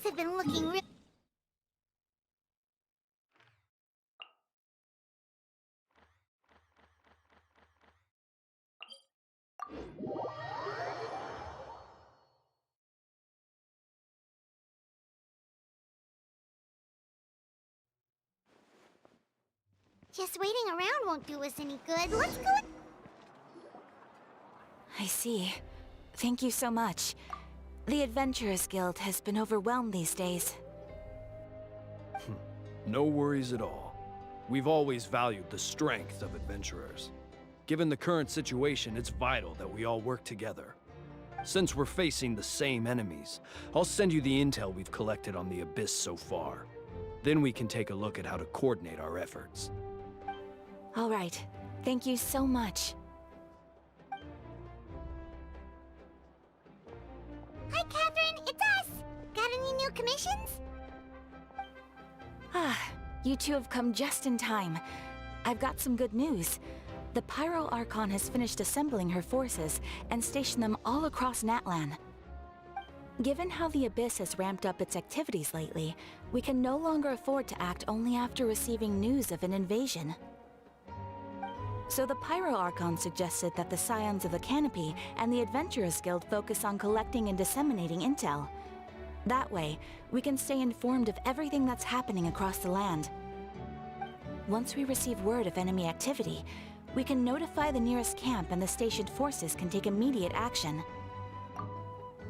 have been looking real... Just waiting around won't do us any good. Let's go... I see. Thank you so much. The Adventurers Guild has been overwhelmed these days. No worries at all. We've always valued the strength of adventurers. Given the current situation, it's vital that we all work together. Since we're facing the same enemies, I'll send you the intel we've collected on the Abyss so far. Then we can take a look at how to coordinate our efforts. All right. Thank you so much. Hi, Catherine, it's us! Got any new commissions? You two have come just in time. I've got some good news. The Pyro Archon has finished assembling her forces and stationed them all across Natlan. Given how the Abyss has ramped up its activities lately, we can no longer afford to act only after receiving news of an invasion. So the Pyro Archon suggested that the Scions of the Canopy and the Adventurers Guild focus on collecting and disseminating intel. That way, we can stay informed of everything that's happening across the land. Once we receive word of enemy activity, we can notify the nearest camp and the stationed forces can take immediate action.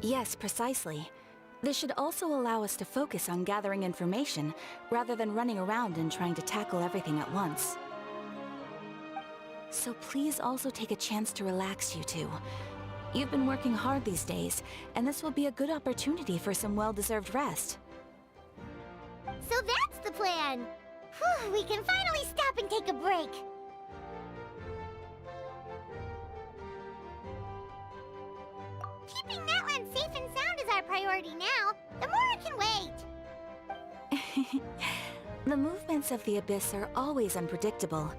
Yes, precisely. This should also allow us to focus on gathering information, rather than running around and trying to tackle everything at once. So please also take a chance to relax, you two. You've been working hard these days, and this will be a good opportunity for some well-deserved rest. So that's the plan! Whew, we can finally stop and take a break! Keeping Natlan safe and sound is our priority now. The more I can wait! The movements of the Abyss are always unpredictable.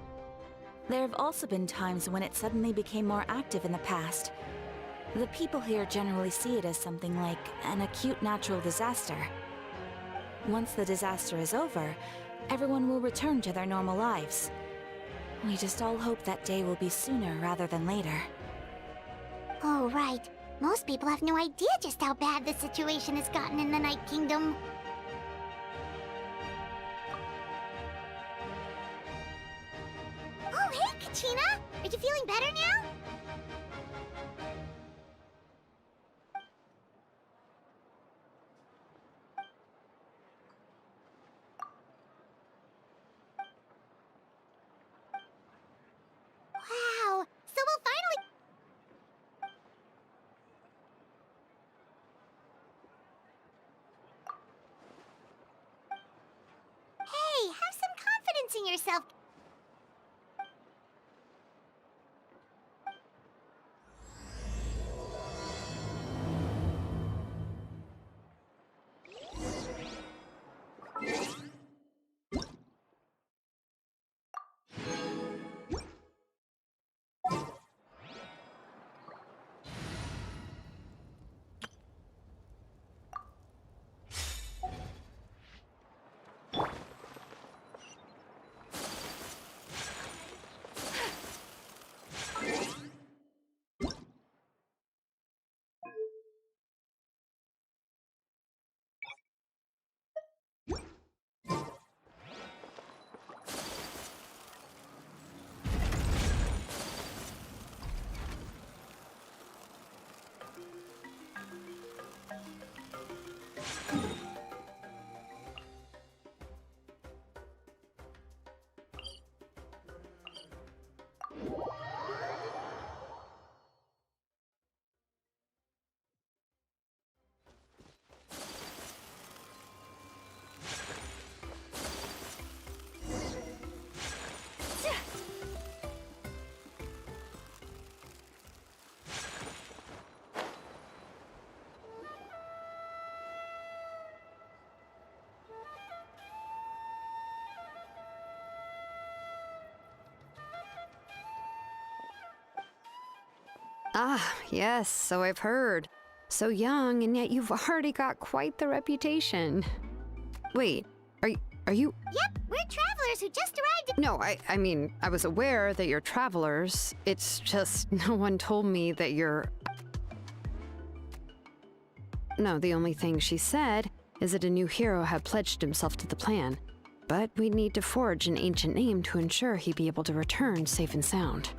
There have also been times when it suddenly became more active in the past. The people here generally see it as something like an acute natural disaster. Once the disaster is over, everyone will return to their normal lives. We just all hope that day will be sooner rather than later. Oh, right. Most people have no idea just how bad the situation has gotten in the Night Kingdom. Oh, hey, Kachina! Are you feeling better now? Wow! So we'll finally... Hey, have some confidence in yourself. Ah, yes, so I've heard. So young, and yet you've already got quite the reputation. Wait, are you? Yep, we're travelers who just arrived. No, I mean, I was aware that you're travelers. It's just no one told me that you're... No, the only thing she said is that a new hero had pledged himself to the plan. But we'd need to forge an ancient name to ensure he'd be able to return safe and sound.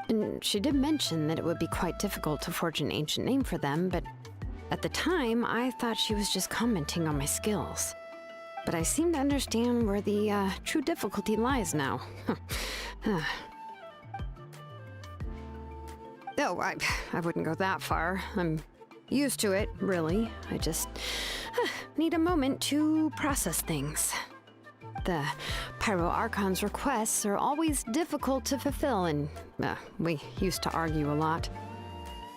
And she did mention that it would be quite difficult to forge an ancient name for them, but at the time, I thought she was just commenting on my skills. But I seem to understand where the true difficulty lies now. Oh, I wouldn't go that far. I'm used to it, really. I just need a moment to process things. The Pyro Archon's requests are always difficult to fulfill, and we used to argue a lot.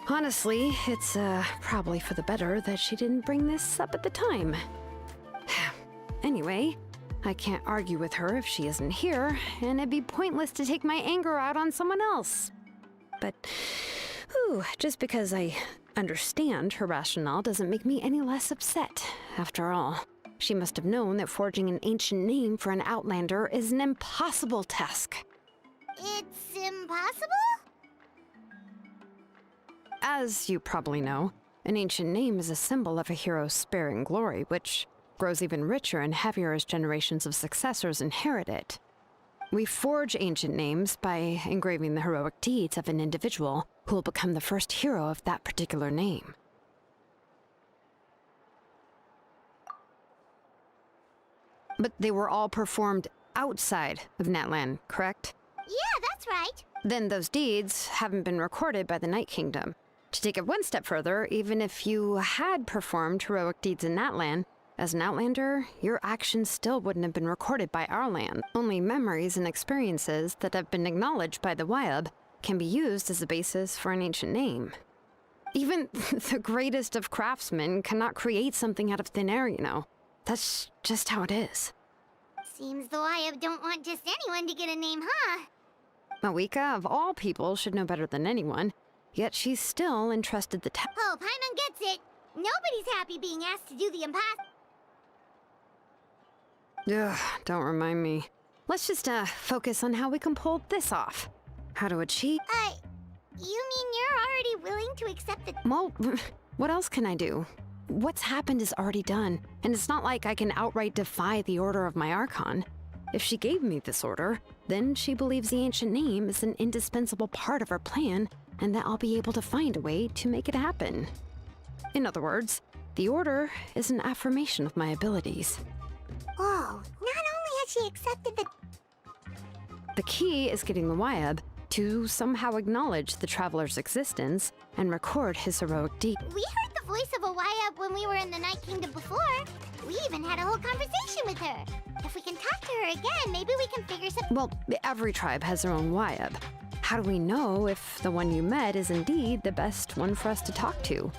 Honestly, it's probably for the better that she didn't bring this up at the time. Anyway, I can't argue with her if she isn't here, and it'd be pointless to take my anger out on someone else. But, just because I understand her rationale doesn't make me any less upset. After all, she must have known that forging an ancient name for an Outlander is an impossible task. It's impossible? As you probably know, an ancient name is a symbol of a hero's sparing glory, which grows even richer and heavier as generations of successors inherit it. We forge ancient names by engraving the heroic deeds of an individual who will become the first hero of that particular name. But they were all performed outside of Natlan, correct? Yeah, that's right. Then those deeds haven't been recorded by the Night Kingdom. To take it one step further, even if you had performed heroic deeds in Natlan, as an Outlander, your actions still wouldn't have been recorded by our land. Only memories and experiences that have been acknowledged by the Wyab can be used as a basis for an ancient name. Even the greatest of craftsmen cannot create something out of thin air, you know. That's just how it is. Seems the Wyab don't want just anyone to get a name, huh? Mawika, of all people, should know better than anyone, yet she's still entrusted the task. Oh, Paimon gets it. Nobody's happy being asked to do the impossible. Ugh, don't remind me. Let's just focus on how we can pull this off. How to achieve... You mean you're already willing to accept the... Well, what else can I do? What's happened is already done, and it's not like I can outright defy the order of my Archon. If she gave me this order, then she believes the ancient name is an indispensable part of her plan, and that I'll be able to find a way to make it happen. In other words, the order is an affirmation of my abilities. Oh, not only has she accepted the... The key is getting the Wyab to somehow acknowledge the Traveler's existence and record his heroic deed. We heard the voice of a Wyab when we were in the Night Kingdom before. We even had a whole conversation with her. If we can talk to her again, maybe we can figure something... Well, every tribe has their own Wyab. How do we know if the one you met is indeed the best one for us to talk to?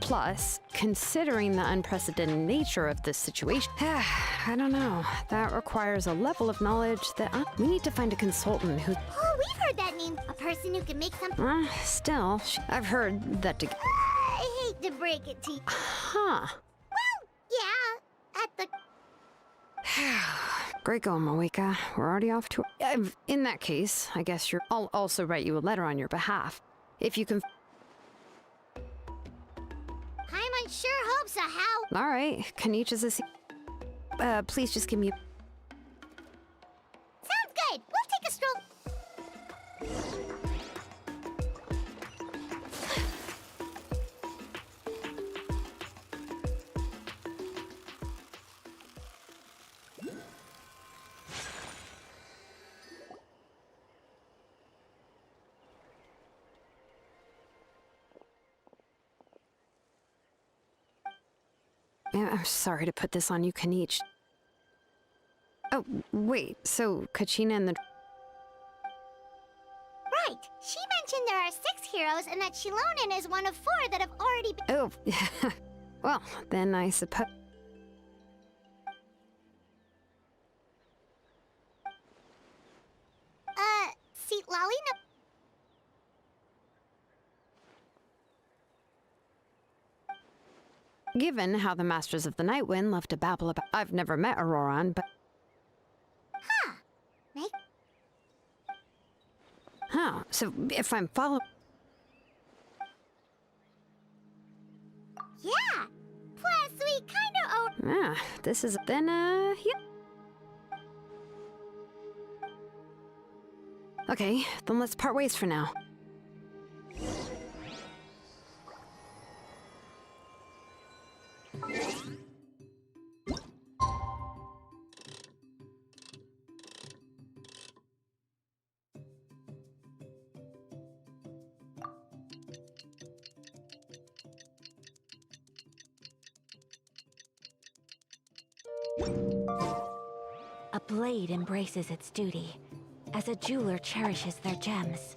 Plus, considering the unprecedented nature of this situation, I don't know. That requires a level of knowledge that we need to find a consultant who... Oh, we've heard that name. A person who can make something... Still, I've heard that to... I hate to break it to you. Huh. Well, yeah, at the... Great going, Mawika. We're already off to... in that case, I guess I'll also write you a letter on your behalf. If you can... Paimon sure hopes so, How. All right, Kanichi's a... please just give me... Sounds good. We'll take a stroll. I'm sorry to put this on you, Kanich. Oh, wait, so Kachina and the... Right. She mentioned there are 6 heroes and that Shilonen is one of 4 that have already been... Oh, well, then I suppose... See, Lalina... Given how the Masters of the Night Wind love to babble about... I've never met Ororon, but... Huh. Make Huh, so if I'm following... Yeah. Plus, we kinda owe. Ah, this is... Then, yeah. Okay, then let's part ways for now. A blade embraces its duty, as a jeweler cherishes their gems.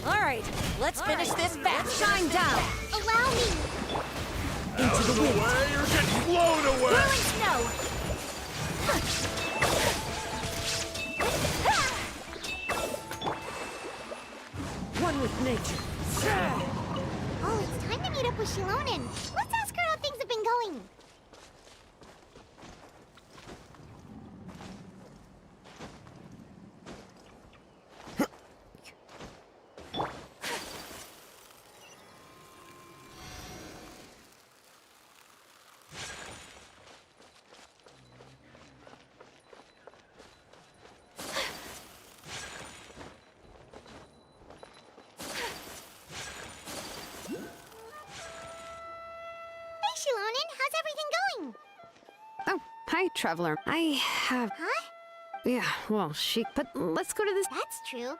All right, let's finish this fast. Shine down. Allow me. Into the wind. Way, you're getting blown away! Blowing snow. One with nature. Oh, it's time to meet up with Shilonen. Let's ask her how things have been going. Hey, Shilonen, how's everything going? Oh, hi, Traveler. I have... Huh? Yeah, well, But let's go to this... That's true.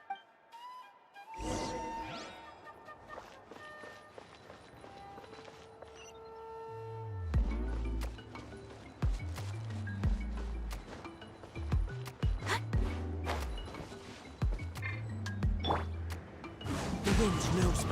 The wind knows me.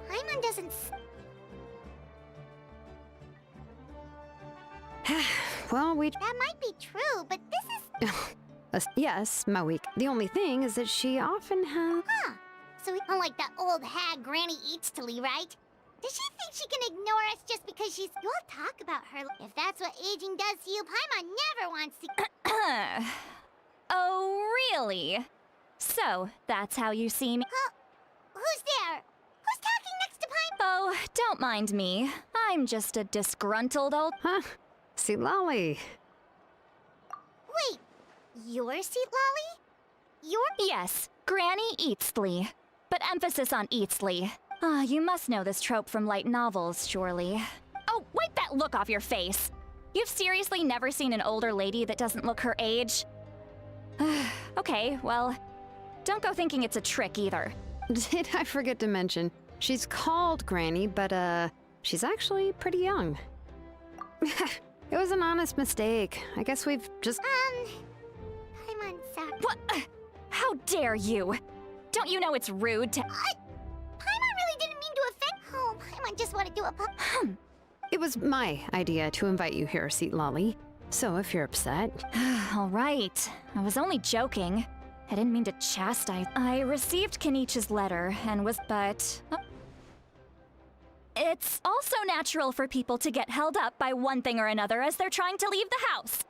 Paimon doesn't... Well, we... That might be true, but this is... yes, Maweek. The only thing is that she often has... Huh. So we don't like that old hag Granny Eatstly, right? Does she think she can ignore us just because she's... You'll talk about her. If that's what aging does to you, Paimon never wants to... Oh, really? So, that's how you see me? Who's there? Who's talking next to Paimon? Oh, don't mind me. I'm just a disgruntled old... Huh? See, Lolly. Wait, you're Seat Lolly? You're... Yes, Granny Eatsley. But emphasis on Eatsley. Ah, you must know this trope from light novels, surely. Oh, wipe that look off your face! You've seriously never seen an older lady that doesn't look her age? Okay, well, don't go thinking it's a trick either. Did I forget to mention? She's called Granny, but, she's actually pretty young. It was an honest mistake. I guess we've just... Paimon, sorry. What? How dare you? Don't you know it's rude to... Paimon really didn't mean to offend... Oh, Paimon just wanted to It was my idea to invite you here, Seat Lolly. So if you're upset... All right. I was only joking. I didn't mean to chastise. I received Kenichi's letter and was... but... It's also natural for people to get held up by one thing or another as they're trying to leave the house.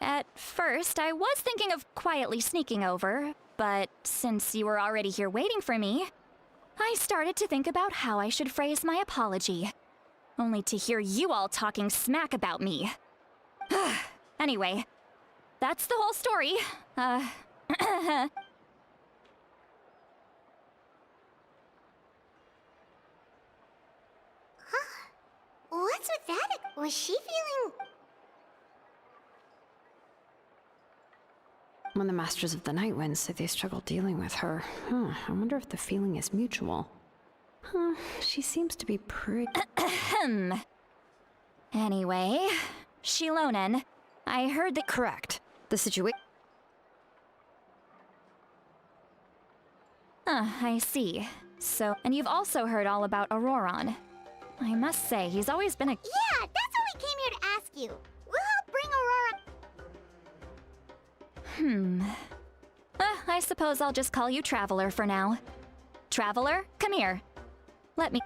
At first, I was thinking of quietly sneaking over, but since you were already here waiting for me, I started to think about how I should phrase my apology. Only to hear you all talking smack about me. Anyway, that's the whole story. What's with that? Was she feeling... When the Masters of the Night Wind say they struggle dealing with her, I wonder if the feeling is mutual. She seems to be pretty... Anyway, Shilonen, I heard that... Correct. The situation... I see. So, and you've also heard all about Ororon. I must say, he's always been a... Yeah, that's what we came here to ask you. We'll help bring Aurora... I suppose I'll just call you Traveler for now. Traveler, come here. Let me...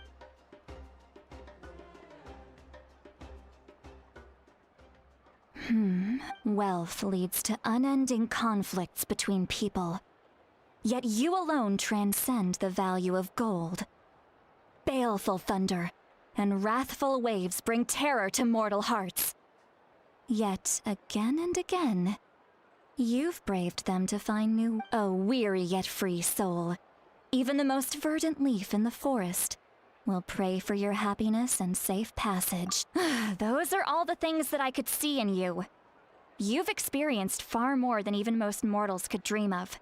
Wealth leads to unending conflicts between people. Yet you alone transcend the value of gold. Baleful thunder and wrathful waves bring terror to mortal hearts. Yet again and again, you've braved them to find new... A weary yet free soul. Even the most verdant leaf in the forest will pray for your happiness and safe passage. Those are all the things that I could see in you. You've experienced far more than even most mortals could dream of.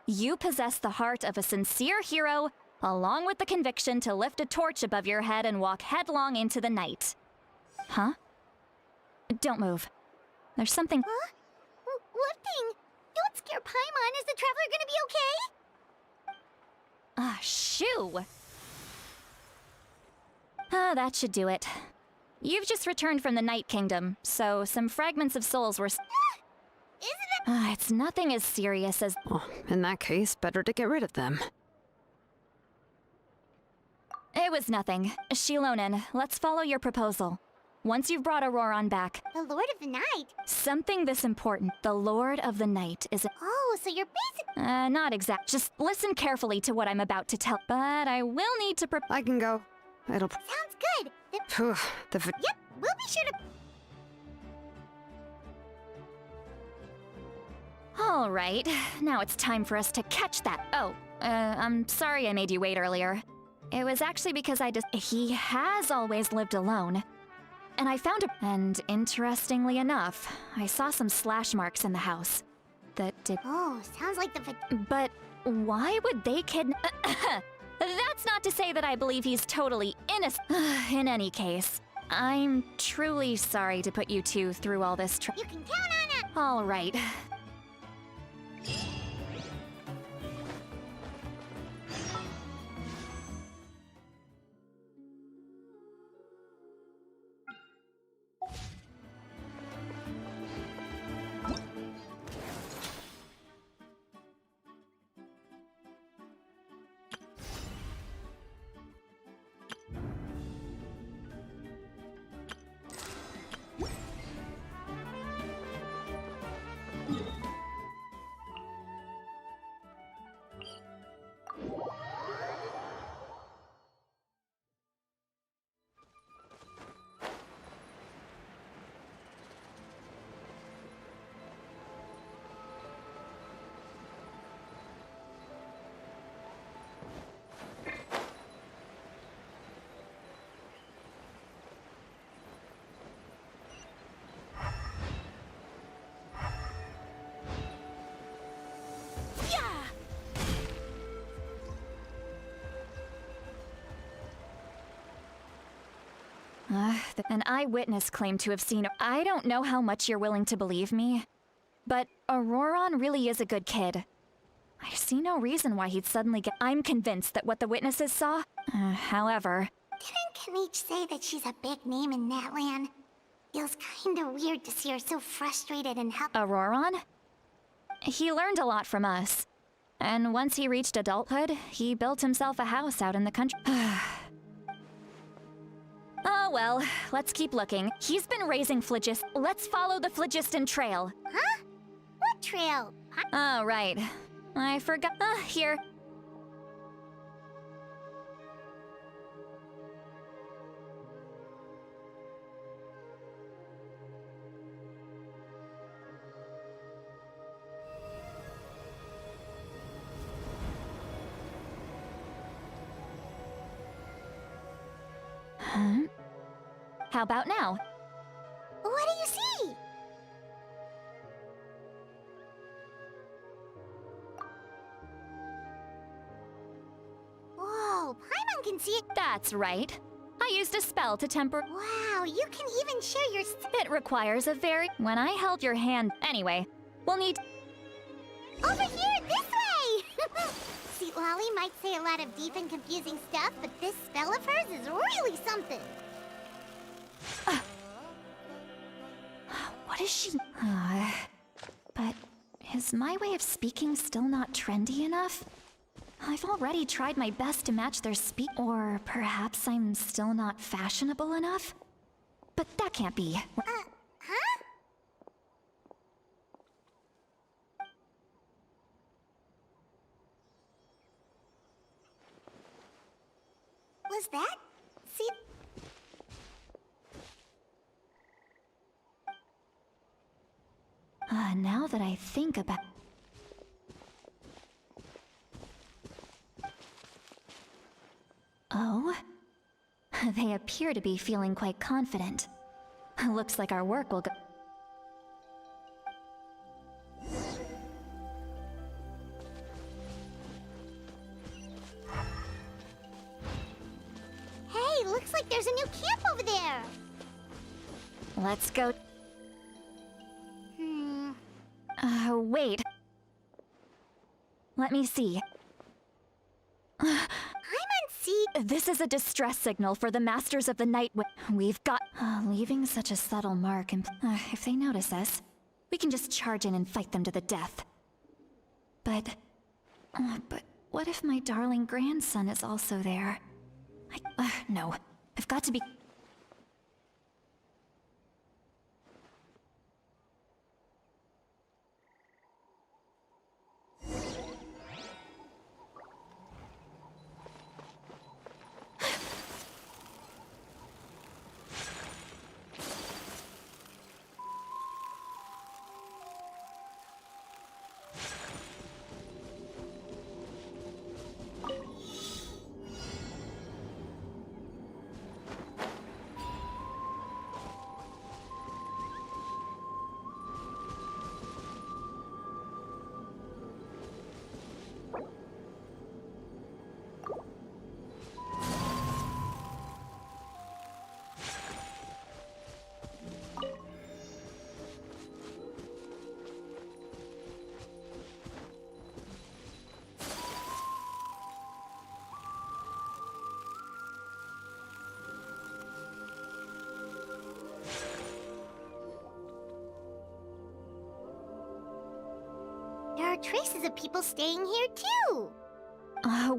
You possess the heart of a sincere hero, along with the conviction to lift a torch above your head and walk headlong into the night. Huh? Don't move. There's something... Huh? What thing? Don't scare Paimon. Is the Traveler gonna be okay? Shoo! That should do it. You've just returned from the Night Kingdom, so some fragments of souls were... Isn't it? It's nothing as serious as... Oh, in that case, better to get rid of them. It was nothing. Shilonen, let's follow your proposal. Once you've brought Ororon back... The Lord of the Night? Something this important. The Lord of the Night is... Oh, so you're basically... not exact. Just listen carefully to what I'm about to tell. But I will need to I can go. It'll... Sounds good. Phew, Yep, we'll be sure to... All right, now it's time for us to catch that. Oh, I'm sorry I made you wait earlier. It was actually because he has always lived alone. And I found a... And interestingly enough, I saw some slash marks in the house. That did... Oh, sounds like the... But why would they kidnap... That's not to say that I believe he's totally innocent. In any case, I'm truly sorry to put you two through all this You can count on it! All right. An eyewitness claimed to have seen... I don't know how much you're willing to believe me, but Ororon really is a good kid. I see no reason why he'd suddenly get... I'm convinced that what the witnesses saw... however... Didn't Didn't Each say that she's a big name in that land? Feels kinda weird to see her so frustrated and Ororon? He learned a lot from us. And once he reached adulthood, he built himself a house out in the country. Oh well, let's keep looking. He's been raising Phlegist. Let's follow the Phlegiston trail. Huh? What trail? Oh, right. I forgot. Here. Huh? How about now? What do you see? Whoa, Paimon can see it. That's right. I used a spell to temper. Wow, you can even share your It requires a very. When I held your hand. Anyway, we'll need. over here, this way! See, Lolly might say a lot of deep and confusing stuff, but this spell of hers is really something. What is she? But is my way of speaking still not trendy enough? I've already tried my best to match their speak. Or perhaps I'm still not fashionable enough? But that can't be. Huh? Was that? See? Now that I think about... Oh? They appear to be feeling quite confident. Looks like our work will go... Hey, looks like there's a new camp over there. Let's go... Wait. Let me see. Paimon, see? This is a distress signal for the Masters of the Night. We've got... leaving such a subtle mark, and if they notice us, we can just charge in and fight them to the death. But what if my darling grandson is also there? No. I've got to be... There are traces of people staying here, too.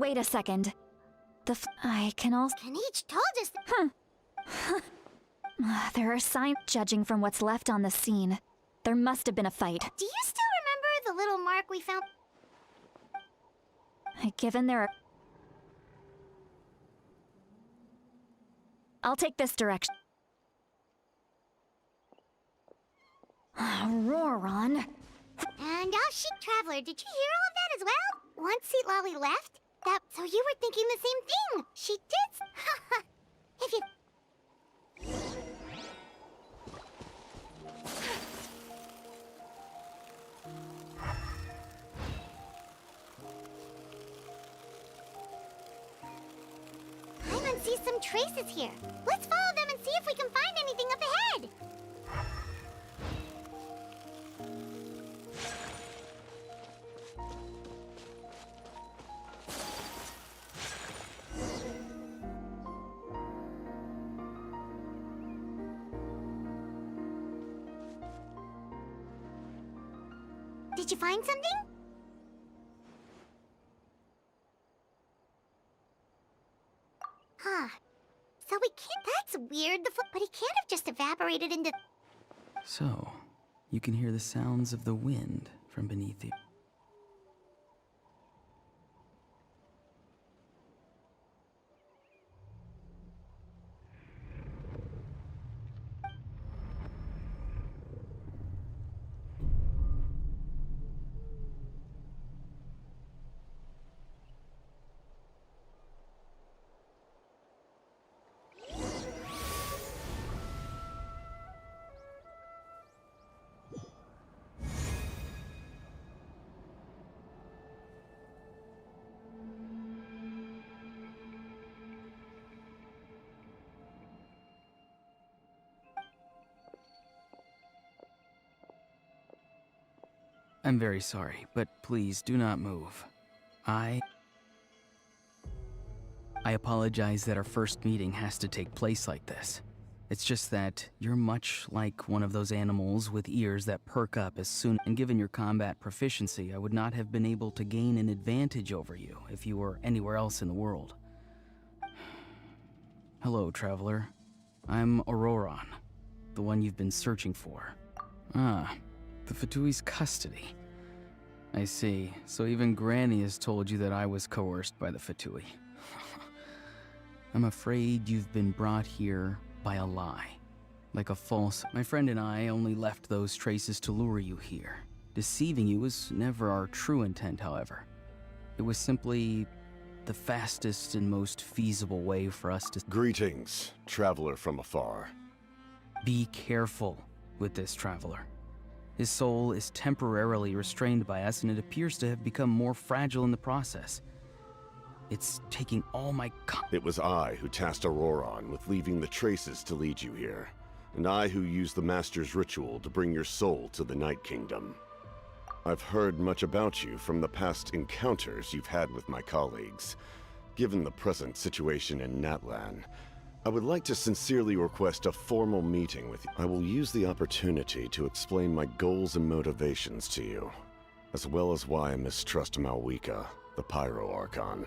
wait a second. I can also... Kanich told us... There are signs, judging from what's left on the scene. There must have been a fight. Do you still remember the little mark we found? Given there are... I'll take this direction. Ororon. And Traveler, did you hear all of that as well? Once Seat Lolly left? So you were thinking the same thing. She did... If you... Paimon sees some traces here. Let's follow them and see if we can find anything up ahead. Did you find something? Huh. So we can't. That's weird. But he can't have just evaporated into. So, you can hear the sounds of the wind from beneath you. I'm very sorry, but please do not move. I apologize that our first meeting has to take place like this. It's just that you're much like one of those animals with ears that perk up as soon, and given your combat proficiency, I would not have been able to gain an advantage over you if you were anywhere else in the world. Hello, traveler. I'm Ororon, the one you've been searching for. Ah, the Fatui's custody. I see. So even Granny has told you that I was coerced by the Fatui. I'm afraid you've been brought here by a lie. Like a false... My friend and I only left those traces to lure you here. Deceiving you was never our true intent, however. It was simply the fastest and most feasible way for us to... Greetings, traveler from afar. Be careful with this traveler. His soul is temporarily restrained by us, and it appears to have become more fragile in the process. It's taking all my... It was I who tasked Ororon with leaving the traces to lead you here, and I who used the Master's ritual to bring your soul to the Night Kingdom. I've heard much about you from the past encounters you've had with my colleagues. Given the present situation in Natlan, I would like to sincerely request a formal meeting with you. I will use the opportunity to explain my goals and motivations to you, as well as why I mistrust Malwika, the Pyro Archon.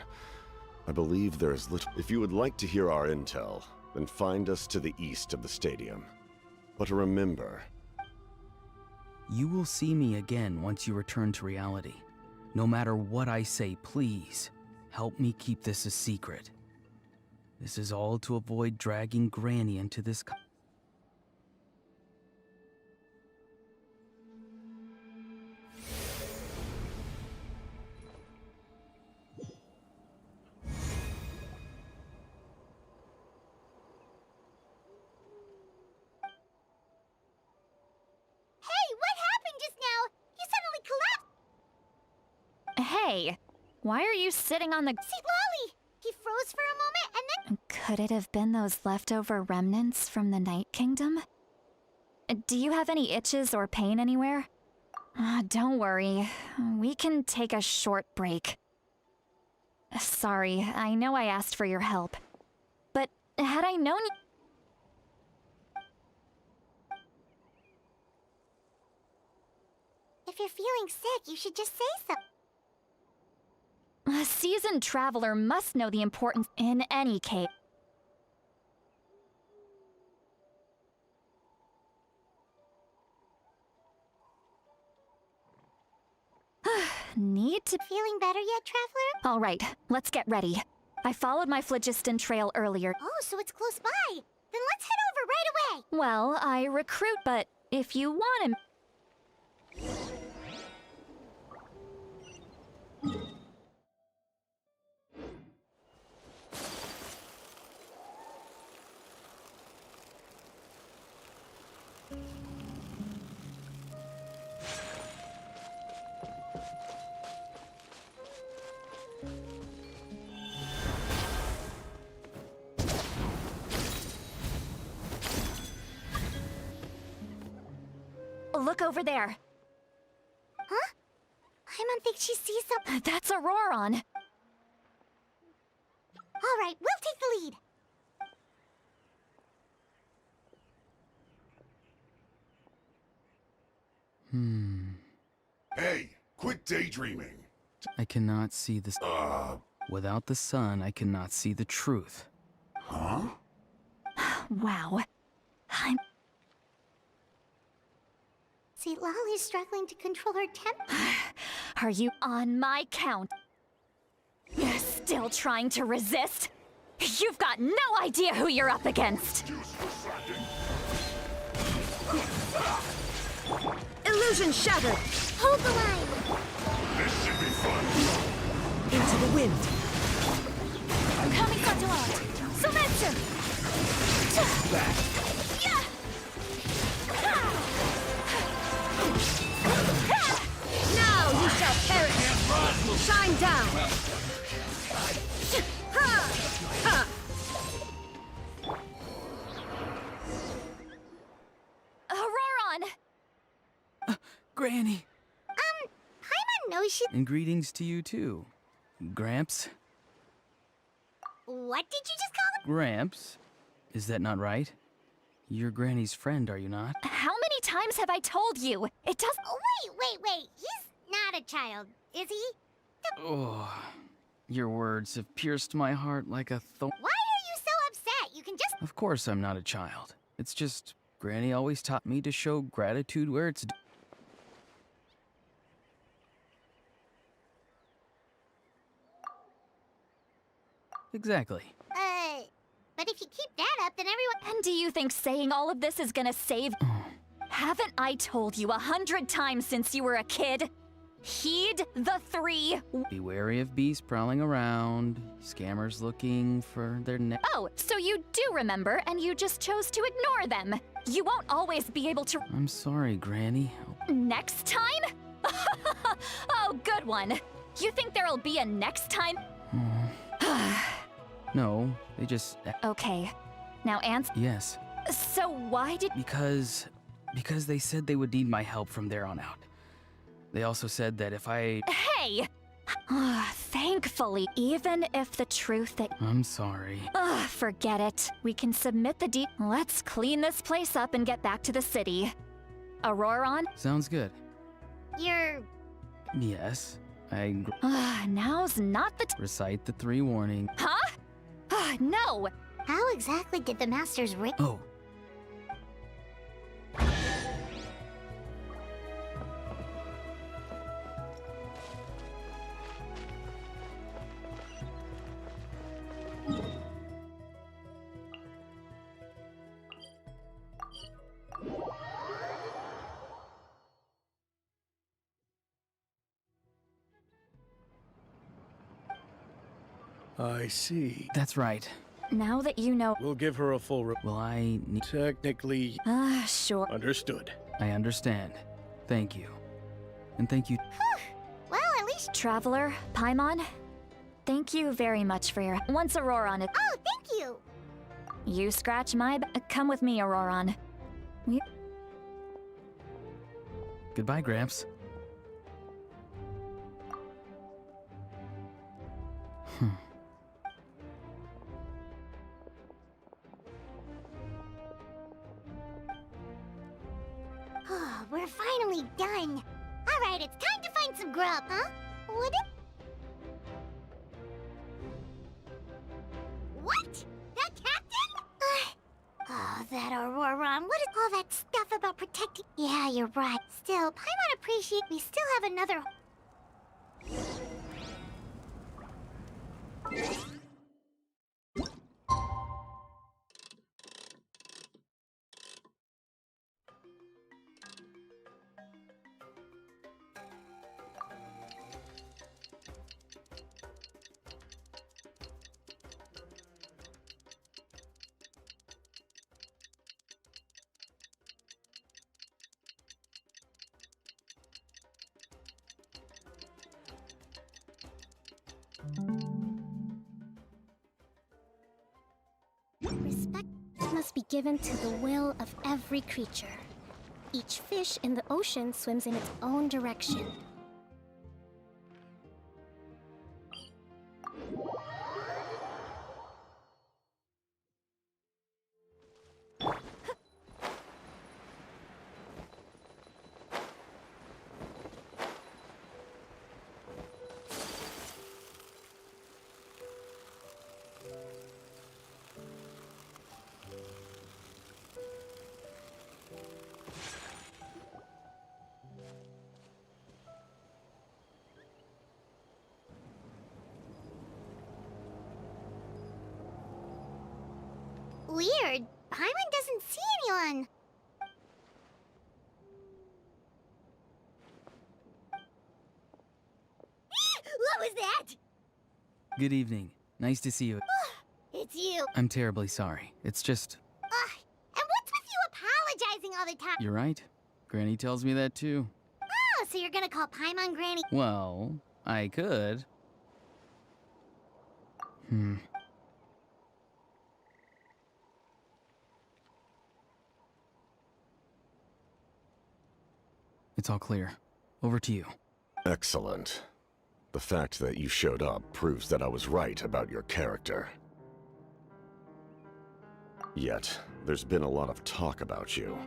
I believe there is little... If you would like to hear our intel, then find us to the east of the stadium. But remember... You will see me again once you return to reality. No matter what I say, please, help me keep this a secret. This is all to avoid dragging Granny into this... Hey, why are you sitting on the... See, Lolly! He froze for a moment and then... Could it have been those leftover remnants from the Night Kingdom? Do you have any itches or pain anywhere? Don't worry. We can take a short break. Sorry, I know I asked for your help. But had I known... If you're feeling sick, you should just say so. A seasoned traveler must know the importance in any case. Need to... Feeling better yet, traveler? All right, let's get ready. I followed my phlogiston trail earlier. Oh, so it's close by. Then let's head over right away. Well, I recruit, but if you want him... Look over there. Huh? I don't think she sees something. That's Ororon. All right, we'll take the lead. Hey, daydreaming. I cannot see the... Without the sun, I cannot see the truth. Huh? Wow. I'm... See, Lolly's struggling to control her temper. Are you on my count? Still trying to resist? You've got no idea who you're up against! Illusion shattered! Hold the line! This should be fun. Into the wind! Coming Satuan! Sumetsu! Now you shall perish! Shine down! Ororon! Granny! Paimon knows she... And greetings to you too. Gramps? What did you just call him? Gramps? Is that not right? You're Granny's friend, are you not? How many times have I told you? It does... Oh, wait. He's not a child, is he? Oh, your words have pierced my heart like a thorn. Why are you so upset? You can just... Of course I'm not a child. It's just, Granny always taught me to show gratitude where it's due. Exactly. But if you keep that up, then everyone... And do you think saying all of this is gonna save... Haven't I told you 100 times since you were a kid? Heed the 3... Be wary of beasts prowling around, scammers looking for their Oh, so you do remember, and you just chose to ignore them. You won't always be able to... I'm sorry, Granny. Next time? Oh, good one. You think there'll be a next time? No, they just... Okay. Now answer... Yes. So why did... Because they said they would need my help from there on out. They also said that if I... Hey! Thankfully, even if the truth that... I'm sorry. Forget it. We can submit the Let's clean this place up and get back to the city. Ororon? Sounds good. You're... Yes, Now's not the... recite the 3 warnings. Huh? No! How exactly did the Masters ring? Oh. I see. That's right. Now that you know... We'll give her a full... Will I need... Technically... Sure. Understood. I understand. Thank you. And thank you... Well, at least... Traveler, Paimon, thank you very much for your... Once Ororon... Oh, thank you! You scratch my... Come with me, Ororon. Goodbye, Gramps. We're finally done. All right, it's time to find some grub, huh? Would it? What? The captain? Oh, that Ororon. What is all that stuff about protecting? Yeah, you're right. Still, Paimon appreciate we still have another... Respect must be given to the will of every creature. Each fish in the ocean swims in its own direction. Paimon doesn't see anyone. What was that? Good evening. Nice to see you. It's you. I'm terribly sorry. It's just... Ugh. And what's with you apologizing all the time? You're right. Granny tells me that too. Oh, so you're gonna call Paimon Granny? Well, I could. It's all clear. Over to you. Excellent. The fact that you showed up proves that I was right about your character. Yet, there's been a lot of talk about you.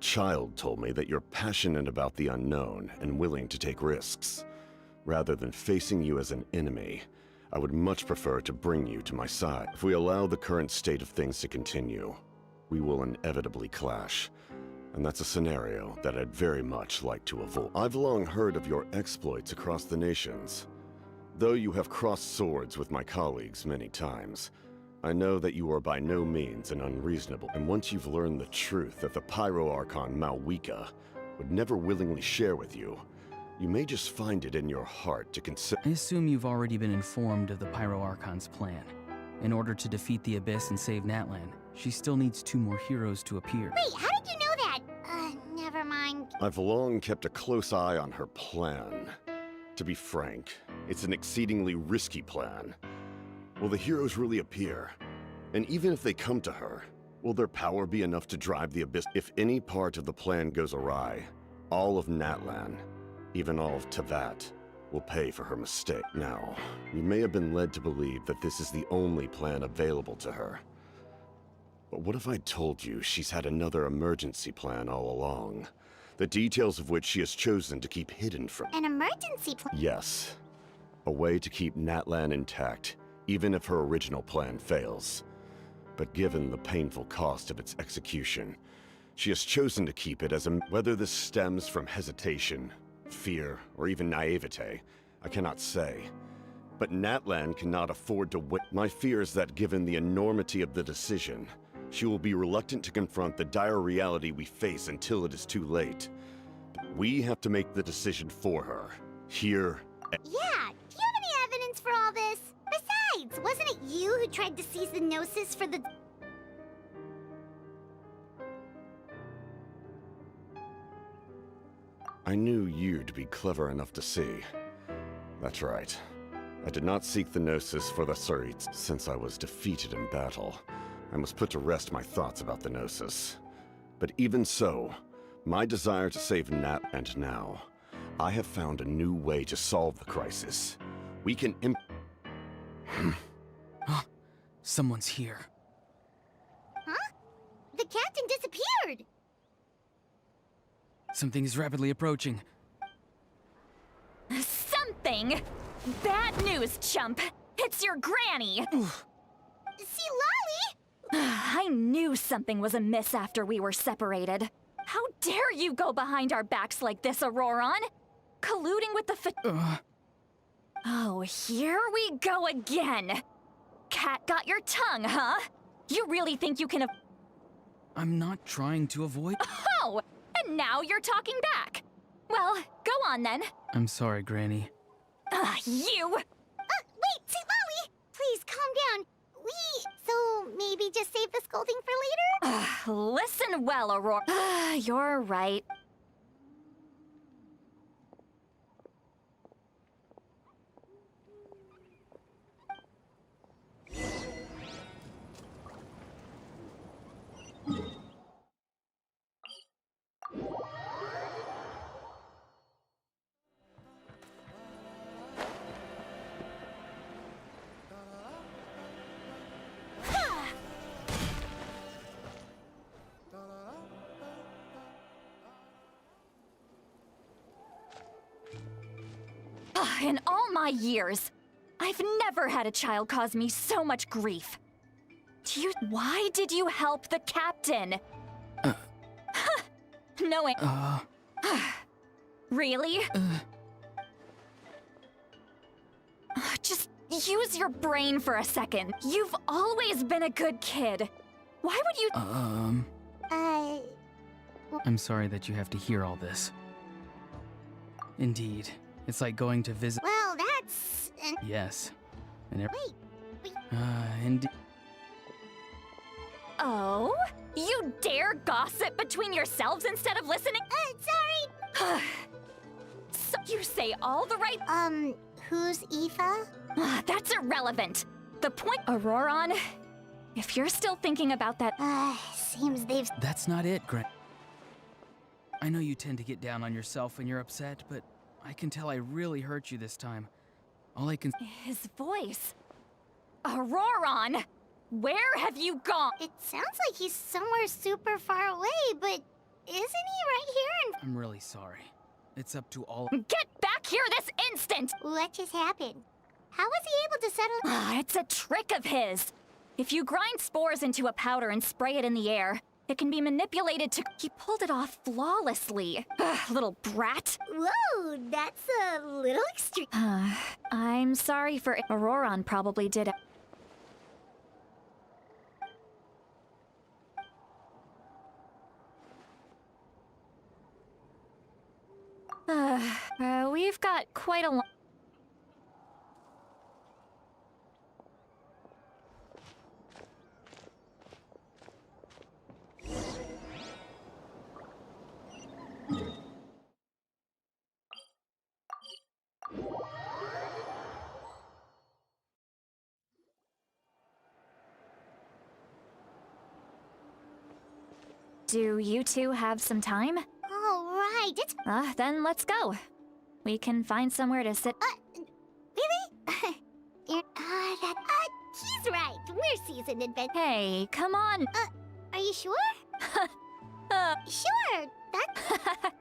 Child told me that you're passionate about the unknown and willing to take risks. Rather than facing you as an enemy, I would much prefer to bring you to my side. If we allow the current state of things to continue, we will inevitably clash. And that's a scenario that I'd very much like to avoid. I've long heard of your exploits across the nations. Though you have crossed swords with my colleagues many times, I know that you are by no means an unreasonable. And once you've learned the truth that the Pyro Archon Malwika would never willingly share with you, you may just find it in your heart to consider. I assume you've already been informed of the Pyro Archon's plan. In order to defeat the Abyss and save Natlan, she still needs 2 more heroes to appear. Wait, how did you know that? Never mind. I've long kept a close eye on her plan. To be frank, it's an exceedingly risky plan. Will the heroes really appear? And even if they come to her, will their power be enough to drive the Abyss? If any part of the plan goes awry, all of Natlan, even all of Tevat, will pay for her mistake. Now, you may have been led to believe that this is the only plan available to her. But what if I told you she's had another emergency plan all along, the details of which she has chosen to keep hidden from... An emergency plan? Yes. A way to keep Natlan intact, even if her original plan fails. But given the painful cost of its execution, she has chosen to keep it as a... Whether this stems from hesitation, fear, or even naivete, I cannot say. But Natlan cannot afford to wait. My fear is that given the enormity of the decision, she will be reluctant to confront the dire reality we face until it is too late. We have to make the decision for her. Here. Yeah, do you have any evidence for all this? Besides, wasn't it you who tried to seize the Gnosis for the... I knew you'd be clever enough to see. That's right. I did not seek the Gnosis for the Surits. Since I was defeated in battle, I must put to rest my thoughts about the Gnosis. But even so, my desire to save Nat, and now, I have found a new way to solve the crisis. We can Someone's here. Huh? The captain disappeared! Something is rapidly approaching. Something? Bad news, chump. It's your granny. See, Lolly? I knew something was amiss after we were separated. How dare you go behind our backs like this, Ororon? Colluding with the Oh, here we go again. Cat got your tongue, huh? You really think you can I'm not trying to avoid... Oh! And now you're talking back. Well, go on then. I'm sorry, Granny. You! Wait, see, Lolly! Please, calm down. So maybe just save the scolding for later? Listen well, Aurora. You're right. In all my years, I've never had a child cause me so much grief. Why did you help the captain? Knowing... Really? Just use your brain for a second. You've always been a good kid. Why would you— I'm sorry that you have to hear all this. Indeed. It's like going to visit— Well, that's... Yes. And Wait. indeed. Oh? You dare gossip between yourselves instead of listening? Sorry. So you say all the right— Who's Aoife? That's irrelevant. The point— Ororon, if you're still thinking about that— Seems they've... That's not it, Grant. I know you tend to get down on yourself when you're upset, but I can tell I really hurt you this time. All I can— His voice. Ororon! Where have you gone? It sounds like he's somewhere super far away, but isn't he right here I'm really sorry. It's up to all— Get back here this instant! What just happened? How was he able to settle... It's a trick of his. If you grind spores into a powder and spray it in the air, it can be manipulated to— He pulled it off flawlessly. Little brat. Whoa, that's a little extreme. I'm sorry for— Ororon probably did it. We've got quite a long— Do you two have some time? All right, it's... Then let's go. We can find somewhere to sit— Really? He's right. We're seasoned adventurers. Hey, come on! Are you sure? Sure, that's...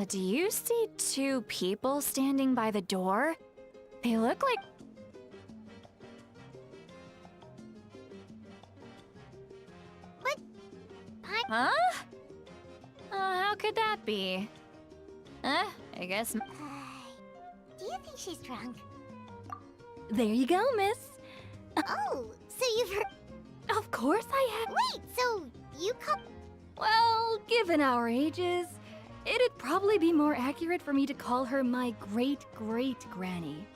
Do you see two people standing by the door? They look like— What? Huh? How could that be? I guess— Do you think she's drunk? There you go, miss. Oh, so you've heard... Of course I have. Wait, so you come... Well, given our ages, it'd probably be more accurate for me to call her my great-great-granny.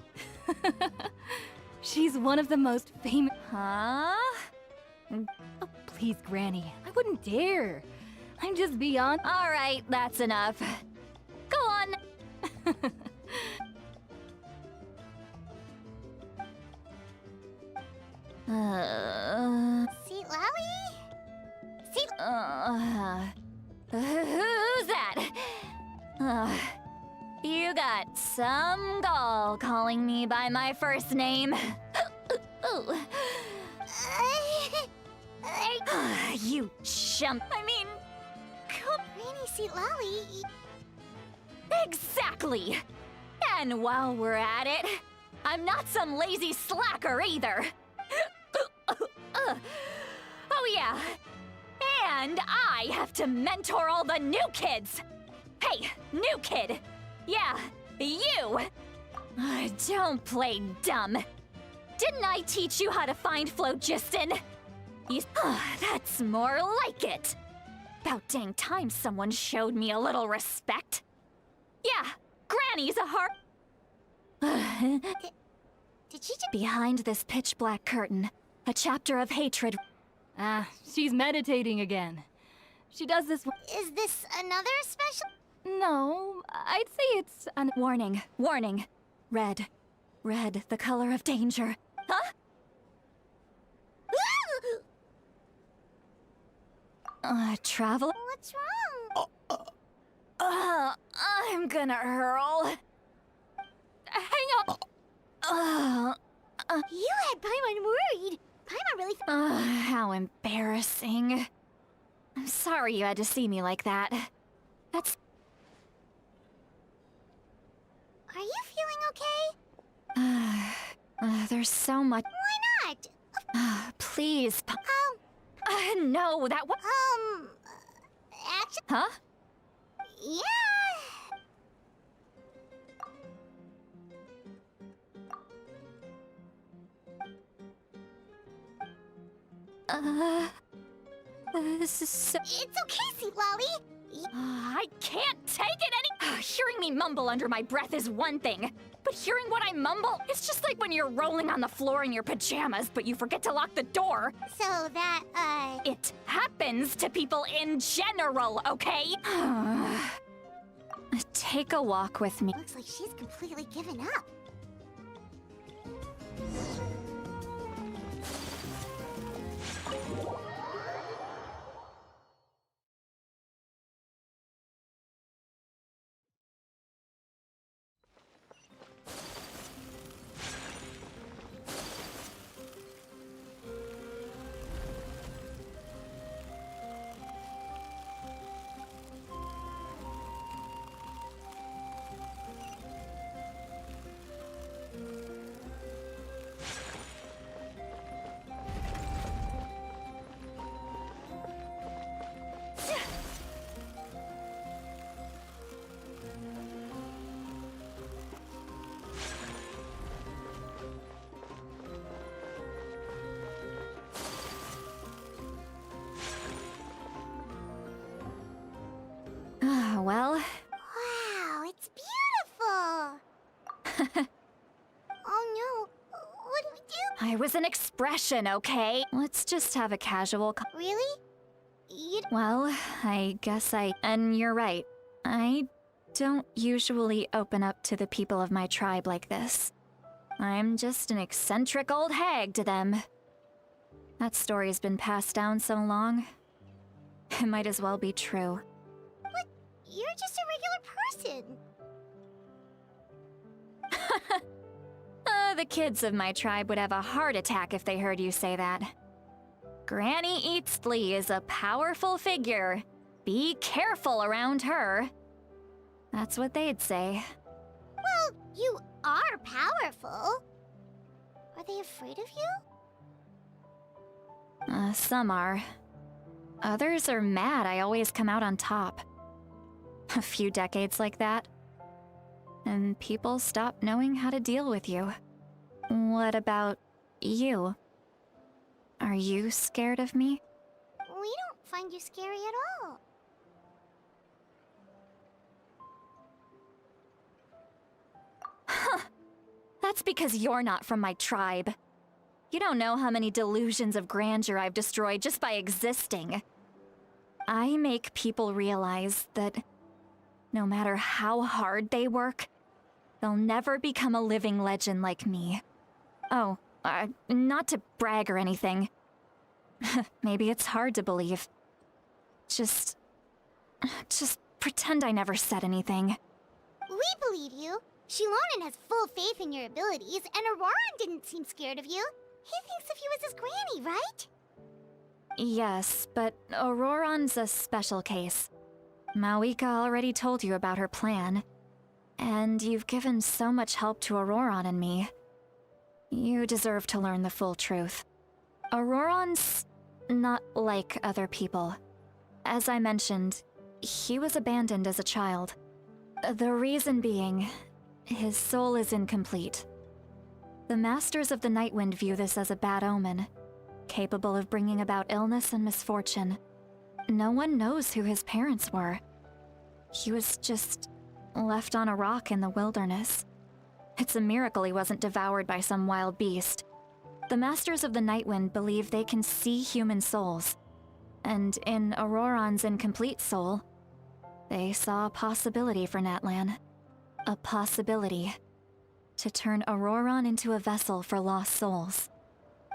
She's one of the most famous— Huh? Oh, please, Granny. I wouldn't dare. I'm just beyond— All right, that's enough. Go on. See, Lolly? See... Who's that? You got some gall calling me by my first name. You chump. I mean, come... Granny, see, Lolly... Exactly! And while we're at it, I'm not some lazy slacker either. Oh yeah, and I have to mentor all the new kids. Hey, new kid. Yeah, you. Don't play dumb. Didn't I teach you how to find phlogiston? That's more like it. About dang time someone showed me a little respect. Yeah, Granny's a heart. Did she just... Behind this pitch black curtain, a chapter of hatred. She's meditating again. She does this— Is this another special... No, I'd say it's an— Warning, warning. Red. Red, the color of danger. Huh? Traveler? What's wrong? I'm gonna hurl. Hang on. You had Paimon worried. Paimon really... How embarrassing. I'm sorry you had to see me like that. That's... Are you feeling okay? There's so much... Why not? Please, no, that was... Actually... Huh? Yeah... This is so... It's okay, Sweet Lolly. I can't take it any... Hearing me mumble under my breath is one thing, but hearing what I mumble, it's just like when you're rolling on the floor in your pajamas, but you forget to lock the door. So that, It happens to people in general, okay? Take a walk with me. Looks like she's completely given up. Well... Wow, it's beautiful! Oh no, what do we do? I was an expression, okay? Let's just have a casual Really? You... Well, I guess And you're right. I don't usually open up to the people of my tribe like this. I'm just an eccentric old hag to them. That story's been passed down so long. It might as well be true. But you're just a regular person. The kids of my tribe would have a heart attack if they heard you say that. Granny Eatsley is a powerful figure. Be careful around her. That's what they'd say. Well, you are powerful. Are they afraid of you? Some are. Others are mad I always come out on top. A few decades like that, and people stop knowing how to deal with you. What about you? Are you scared of me? We don't find you scary at all. That's because you're not from my tribe. You don't know how many delusions of grandeur I've destroyed just by existing. I make people realize that no matter how hard they work, they'll never become a living legend like me. Oh, not to brag or anything. Maybe it's hard to believe. Just pretend I never said anything. We believe you. Shilonen has full faith in your abilities, and Ororon didn't seem scared of you. He thinks of you as his granny, right? Yes, but Ororon's a special case. Mawika already told you about her plan. And you've given so much help to Ororon and me. You deserve to learn the full truth. Ororon's not like other people. As I mentioned, he was abandoned as a child. The reason being, his soul is incomplete. The Masters of the Nightwind view this as a bad omen, capable of bringing about illness and misfortune. No one knows who his parents were. He was just left on a rock in the wilderness. It's a miracle he wasn't devoured by some wild beast. The Masters of the Nightwind believe they can see human souls, and in Ororon's incomplete soul, they saw a possibility for Natlan. A possibility to turn Ororon into a vessel for lost souls.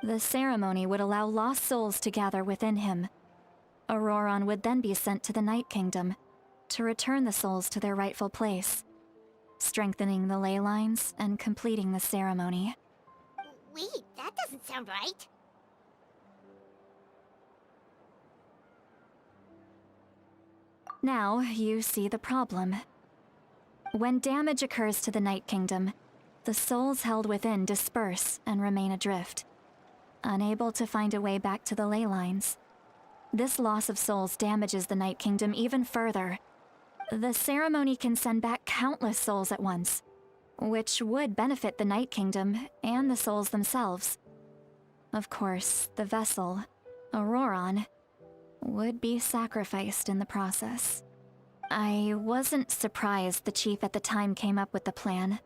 The ceremony would allow lost souls to gather within him. Ororon would then be sent to the Night Kingdom, to return the souls to their rightful place, strengthening the ley lines and completing the ceremony. Wait, that doesn't sound right. Now you see the problem. When damage occurs to the Night Kingdom, the souls held within disperse and remain adrift, unable to find a way back to the ley lines. This loss of souls damages the Night Kingdom even further. The ceremony can send back countless souls at once, which would benefit the Night Kingdom and the souls themselves. Of course, the vessel, Ororon, would be sacrificed in the process. I wasn't surprised the chief at the time came up with the plan.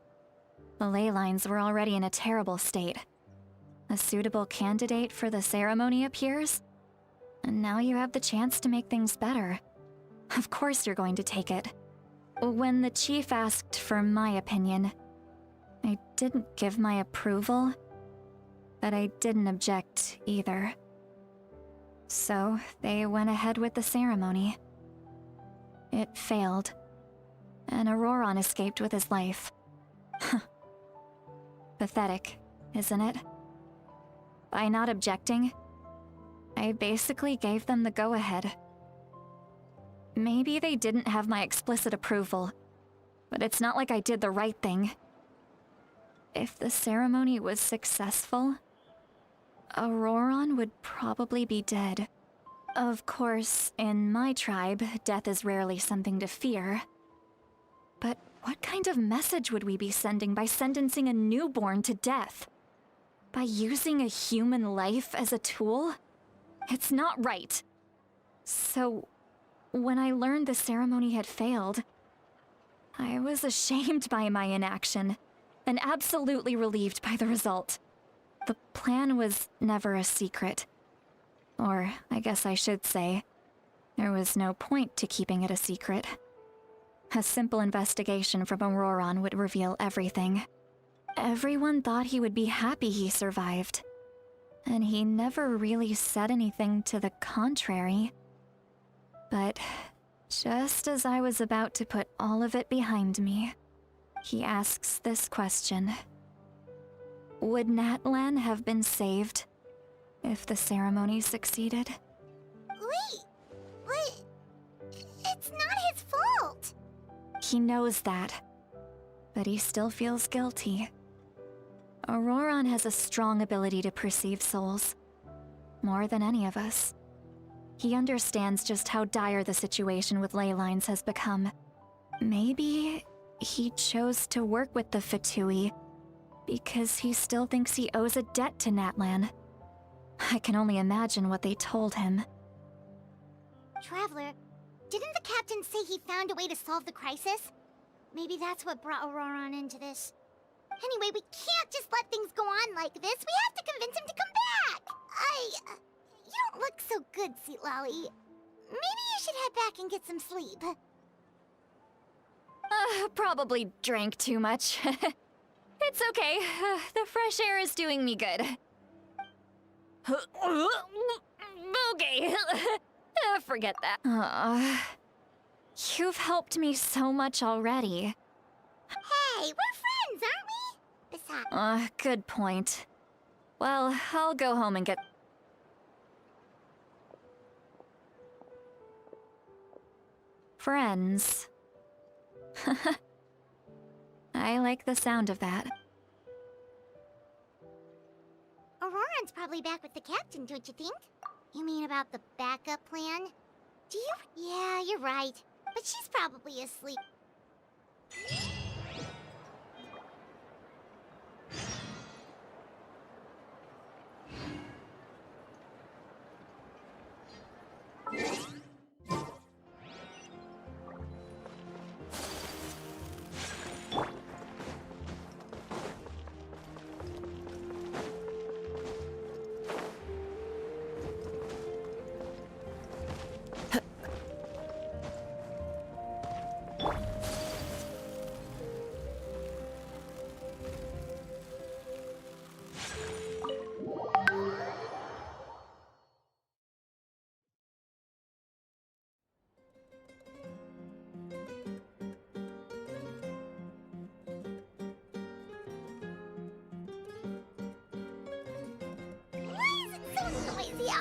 The ley lines were already in a terrible state. A suitable candidate for the ceremony appears, and now you have the chance to make things better. Of course you're going to take it. When the chief asked for my opinion, I didn't give my approval, but I didn't object either. So they went ahead with the ceremony. It failed, and Ororon escaped with his life. Pathetic, isn't it? By not objecting, I basically gave them the go-ahead. Maybe they didn't have my explicit approval, but it's not like I did the right thing. If the ceremony was successful, Ororon would probably be dead. Of course, in my tribe, death is rarely something to fear. But what kind of message would we be sending by sentencing a newborn to death? By using a human life as a tool? It's not right. So, when I learned the ceremony had failed, I was ashamed by my inaction, and absolutely relieved by the result. The plan was never a secret. Or, I guess I should say, there was no point to keeping it a secret. A simple investigation from Ororon would reveal everything. Everyone thought he would be happy he survived, and he never really said anything to the contrary. But just as I was about to put all of it behind me, he asks this question. Would Natlan have been saved if the ceremony succeeded? Wait, but it's not his fault. He knows that, but he still feels guilty. Ororon has a strong ability to perceive souls, more than any of us. He understands just how dire the situation with ley lines has become. Maybe he chose to work with the Fatui because he still thinks he owes a debt to Natlan. I can only imagine what they told him. Traveler, didn't the captain say he found a way to solve the crisis? Maybe that's what brought Ororon into this. Anyway, we can't just let things go on like this. We have to convince him to come back. You don't look so good, Sweet Lolly. Maybe you should head back and get some sleep. Probably drank too much. It's okay. The fresh air is doing me good. Okay. Forget that. You've helped me so much already. Hey, we're friends, aren't we? Besides... Good point. Well, I'll go home and get... friends. I like the sound of that. Auroron's probably back with the captain, don't you think? You mean about the backup plan? Do you? Yeah, you're right. But she's probably asleep.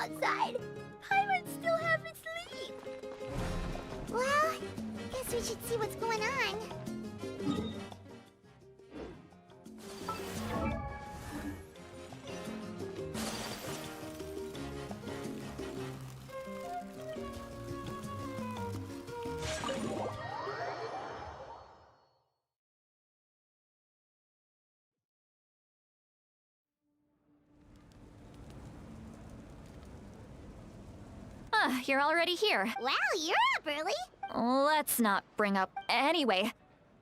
outside. Pirates still half asleep. Well, guess we should see what's going on. You're already here. Wow, you're up early. Let's not bring up. Anyway,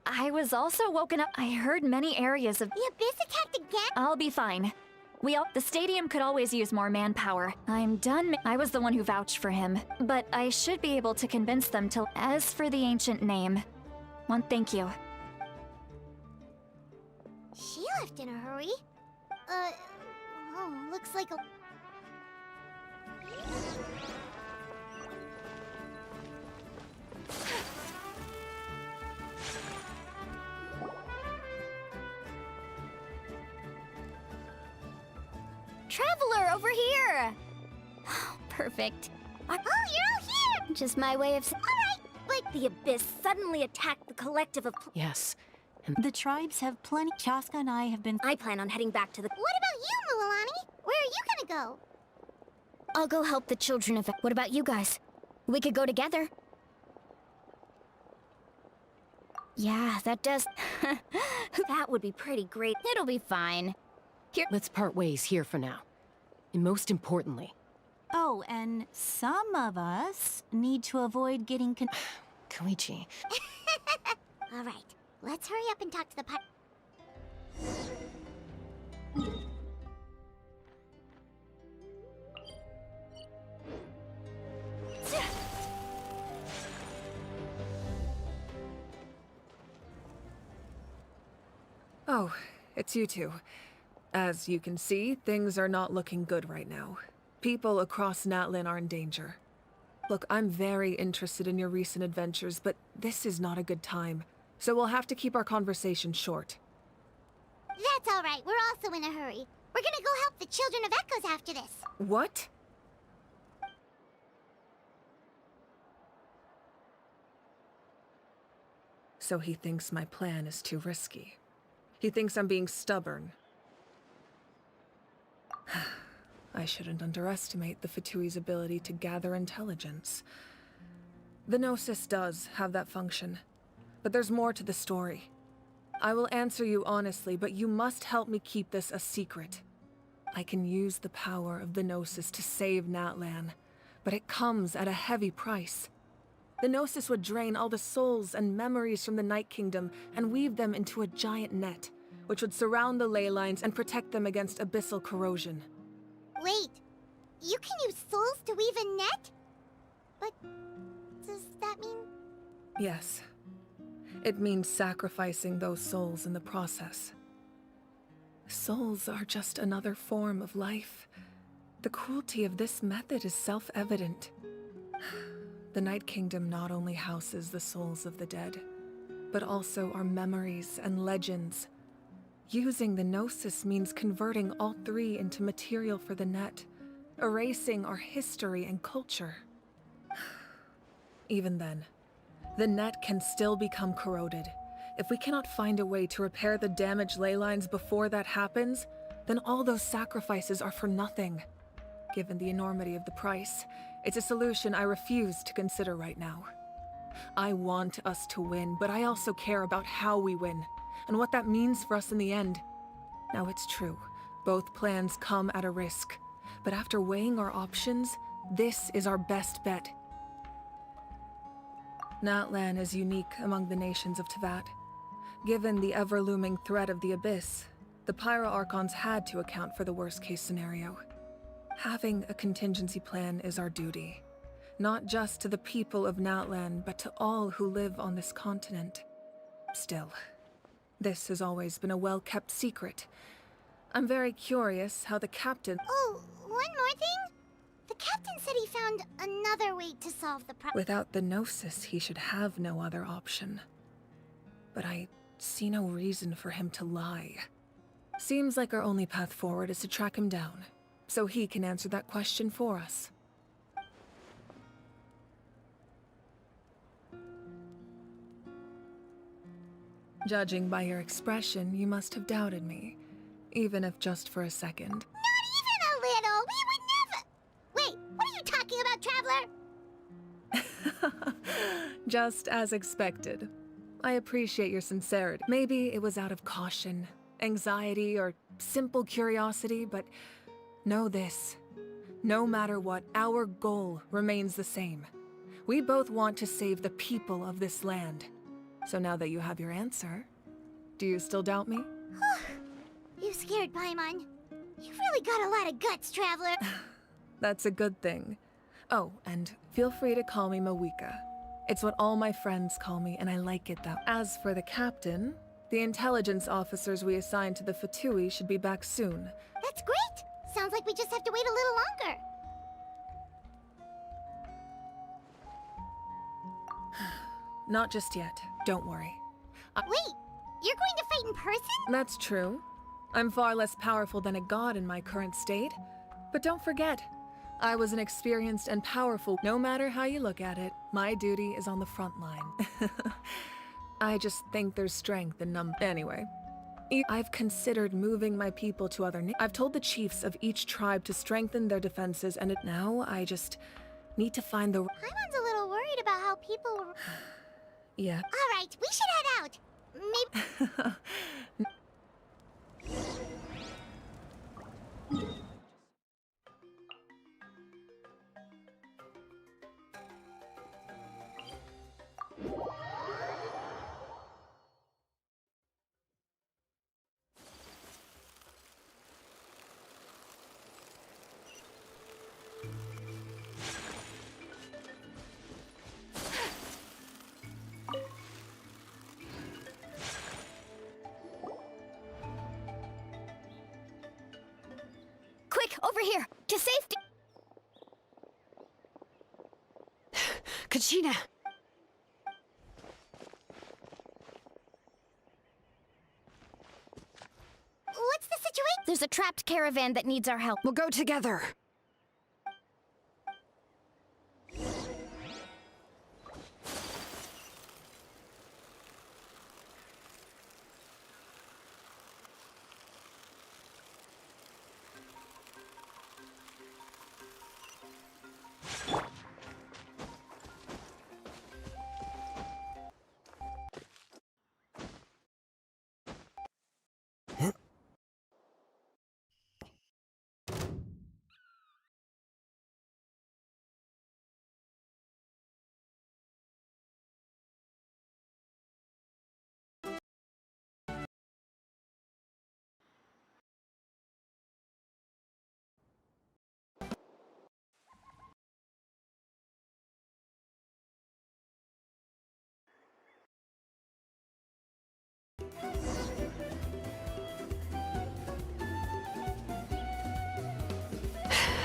I was also woken up. I heard many areas of. The Abyss attacked again? I'll be fine. The stadium could always use more manpower. I'm done. I was the one who vouched for him. But I should be able to convince them to. As for the ancient name, thank you. She left in a hurry. Looks like a... Traveler, over here! Perfect. Oh, you're all here! Just my way of... Alright, but... The Abyss suddenly attacked the collective of... Yes. The tribes have plenty. Chaska and I have been... I plan on heading back to the... What about you, Mualani? Where are you gonna go? I'll go help the children of... What about you guys? We could go together. Yeah, that does... That would be pretty great. It'll be fine. Here. Let's part ways here for now. And most importantly... Oh, and some of us need to avoid getting Koichi. Alright, let's hurry up and talk to the Oh, it's you two. As you can see, things are not looking good right now. People across Natlan are in danger. Look, I'm very interested in your recent adventures, but this is not a good time. So we'll have to keep our conversation short. That's alright, we're also in a hurry. We're gonna go help the Children of Echoes after this. What? So he thinks my plan is too risky. He thinks I'm being stubborn. I shouldn't underestimate the Fatui's ability to gather intelligence. The Gnosis does have that function, but there's more to the story. I will answer you honestly, but you must help me keep this a secret. I can use the power of the Gnosis to save Natlan, but it comes at a heavy price. The Gnosis would drain all the souls and memories from the Night Kingdom and weave them into a giant net, which would surround the ley lines and protect them against abyssal corrosion. Wait, you can use souls to weave a net? But does that mean... Yes. It means sacrificing those souls in the process. Souls are just another form of life. The cruelty of this method is self-evident. The Night Kingdom not only houses the souls of the dead, but also our memories and legends. Using the Gnosis means converting all three into material for the net, erasing our history and culture. Even then, the net can still become corroded. If we cannot find a way to repair the damaged ley lines before that happens, then all those sacrifices are for nothing. Given the enormity of the price, it's a solution I refuse to consider right now. I want us to win, but I also care about how we win, and what that means for us in the end. Now it's true, both plans come at a risk, but after weighing our options, this is our best bet. Natlan is unique among the nations of Teyvat. Given the ever-looming threat of the Abyss, the Pyro Archons had to account for the worst-case scenario. Having a contingency plan is our duty, not just to the people of Natlan, but to all who live on this continent. Still, this has always been a well-kept secret. I'm very curious how the captain— Oh, one more thing? The captain said he found another way to solve the problem. Without the Gnosis, he should have no other option. But I see no reason for him to lie. Seems like our only path forward is to track him down. so he can answer that question for us. Judging by your expression, you must have doubted me, even if just for a second. Not even a little! We would never— Wait, what are you talking about, Traveler? Just as expected. I appreciate your sincerity. Maybe it was out of caution, anxiety, or simple curiosity, but know this. No matter what, our goal remains the same. We both want to save the people of this land. So now that you have your answer, do you still doubt me? You scared Paimon. You've really got a lot of guts, Traveler. That's a good thing. Oh, and feel free to call me Mawika. It's what all my friends call me, and I like it that. As for the captain, the intelligence officers we assigned to the Fatui should be back soon. That's great! Sounds like we just have to wait a little longer. Not just yet. Don't worry. Wait, you're going to fight in person? That's true. I'm far less powerful than a god in my current state. But don't forget, I was an experienced and powerful. No matter how you look at it, my duty is on the front line. I just think there's strength in Anyway, I've considered moving my people to other I've told the chiefs of each tribe to strengthen their defenses, and now I just need to find the... Paimon's a little worried about how people were... Yeah. All right, we should head out. Maybe... Quick, over here! To safety! Kachina! What's the situation? There's a trapped caravan that needs our help. We'll go together.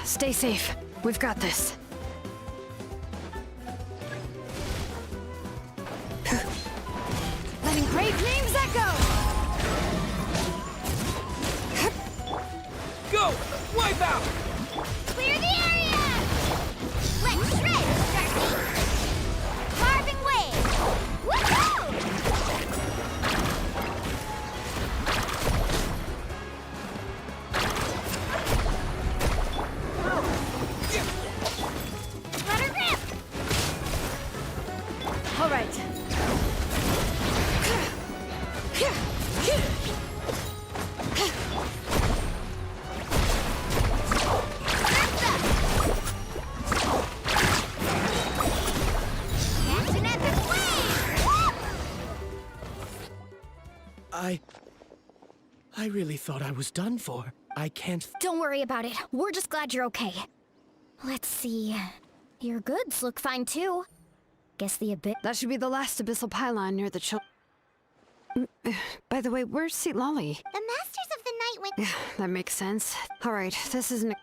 Stay safe. We've got this. Letting great dreams echo! Go! Wipe out! Clear the area! Let's shred, Darky! Carving wave! Woohoo! Let her rip! All right. I really thought I was done for. I can't... Don't worry about it. We're just glad you're okay. Let's see. Your goods look fine, too. Guess the abyss... That should be the last abyssal pylon near the By the way, where's Seat Lolly? The Masters of the Night went... Yeah, that makes sense. All right, this isn't...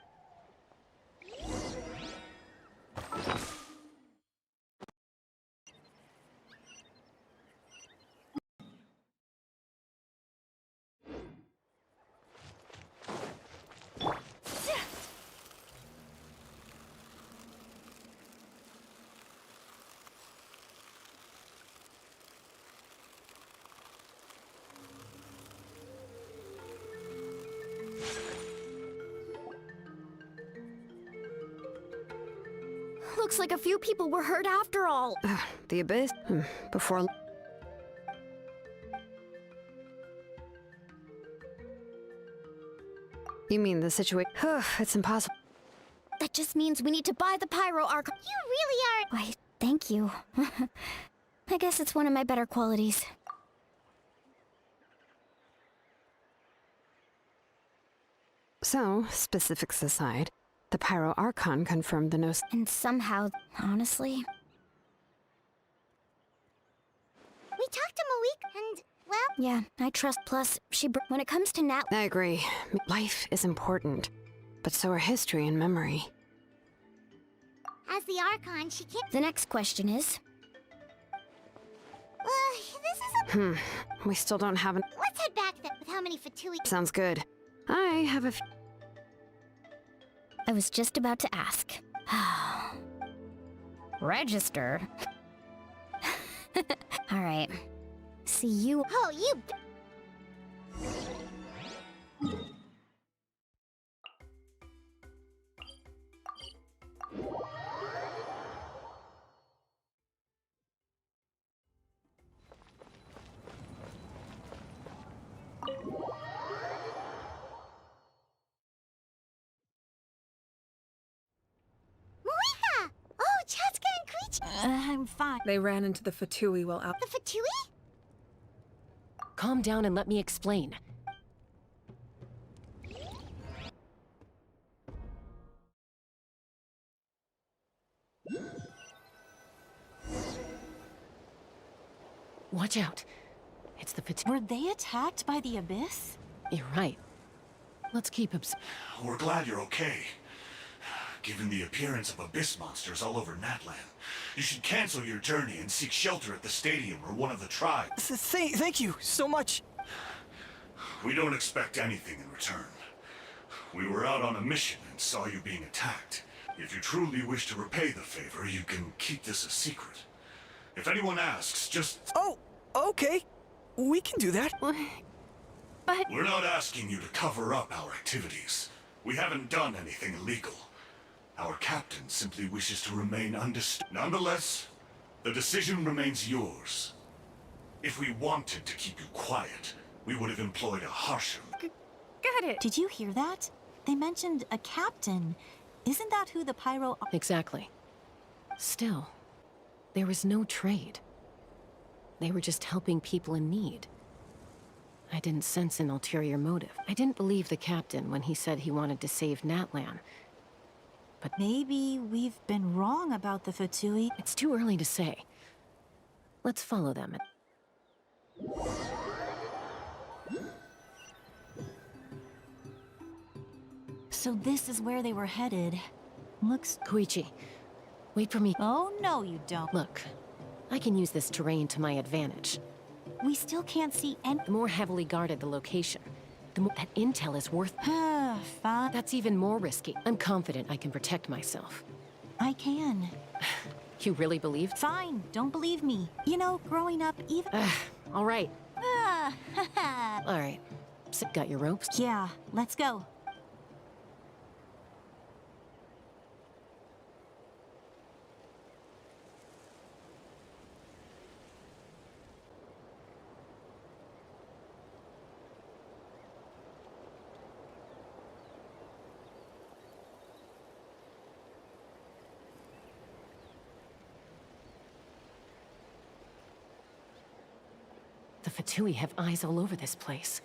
Looks like a few people were hurt after all. The Abyss? Before... You mean the situation? It's impossible. That just means we need to buy the Pyro Archon. You really are. Why, thank you. I guess it's one of my better qualities. So, specifics aside, the Pyro Archon confirmed the no... And somehow, honestly... We talked to Malik and, well... Yeah, I trust. Plus, when it comes to Nat... I agree. Life is important, but so are history and memory. As the Archon, she can't... The next question is... this is a... We still don't have an... Let's head back then with how many Fatui... Sounds good. I have a... I was just about to ask. Register? Alright. See you... Oh, you... Marika! Oh, Chaska and Creature! I'm fine. They ran into the Fatui while out. The Fatui? Calm down and let me explain. Watch out. It's the Fatui. Were they attacked by the Abyss? You're right. Let's keep We're glad you're okay. Given the appearance of abyss monsters all over Natlan, you should cancel your journey and seek shelter at the stadium or one of the tribes. Thank you so much. We don't expect anything in return. We were out on a mission and saw you being attacked. If you truly wish to repay the favor, you can keep this a secret. If anyone asks, just... Oh, okay. We can do that. But... We're not asking you to cover up our activities. We haven't done anything illegal. Our captain simply wishes to remain undisturbed. Nonetheless, the decision remains yours. If we wanted to keep you quiet, we would have employed a harsher... Got it! Did you hear that? They mentioned a captain. Isn't that who the Pyro... Exactly. Still, there was no trade. They were just helping people in need. I didn't sense an ulterior motive. I didn't believe the captain when he said he wanted to save Natlan. But maybe we've been wrong about the Fatui. It's too early to say. Let's follow them. So this is where they were headed. Looks... Koichi, wait for me. Oh, no, you don't. Look, I can use this terrain to my advantage. We still can't see any... The more heavily guarded the location, the more that intel is worth... Fine. That's even more risky. I'm confident I can protect myself. I can. You really believe? Fine, don't believe me. You know, growing up even... All right. All right. So, got your ropes? Yeah, let's go. The Fatui have eyes all over this place.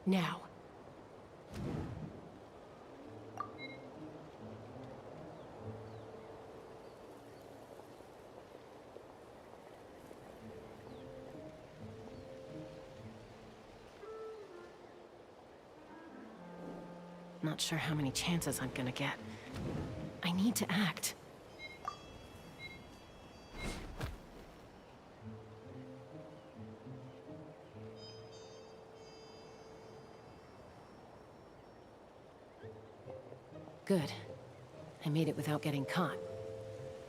Now. Not sure how many chances I'm gonna get. I need to act. Good. I made it without getting caught.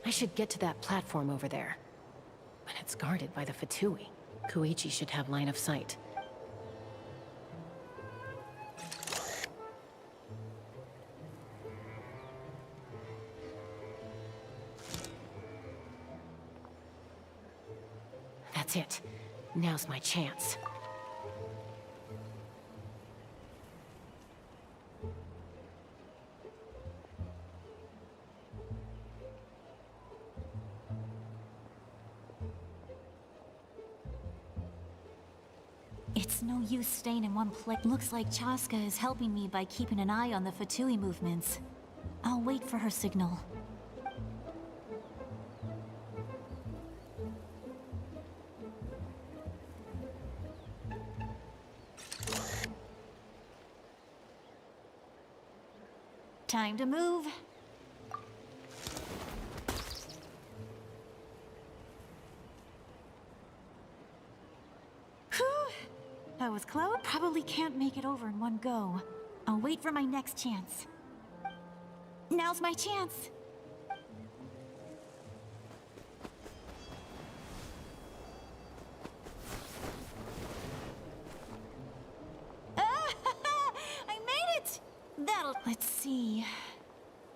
I should get to that platform over there. But it's guarded by the Fatui. Koichi should have line of sight. That's it. Now's my chance. It's no use staying in one place. Looks like Chaska is helping me by keeping an eye on the Fatui movements. I'll wait for her signal. Time to move. Whew. That was close. Probably can't make it over in one go. I'll wait for my next chance. Now's my chance. I made it! Let's see.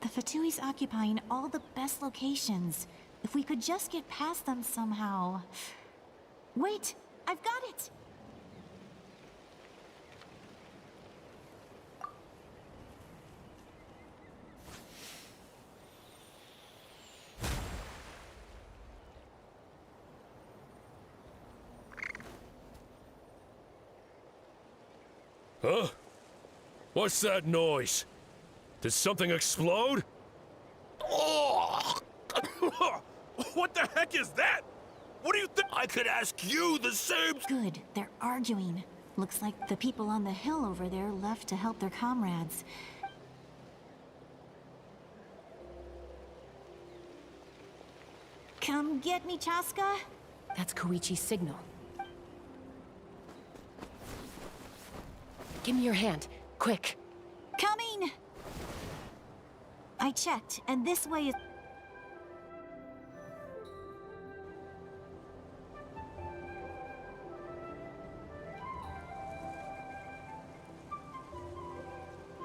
The Fatui's occupying all the best locations. If we could just get past them somehow. Wait! I've got it! Huh? What's that noise? Did something explode? Oh! What the heck is that? What do you think? I could ask you the same. Good, they're arguing. Looks like the people on the hill over there left to help their comrades. Come get me, Chaska? That's Koichi's signal. Give me your hand, quick. Coming! I checked, and this way is...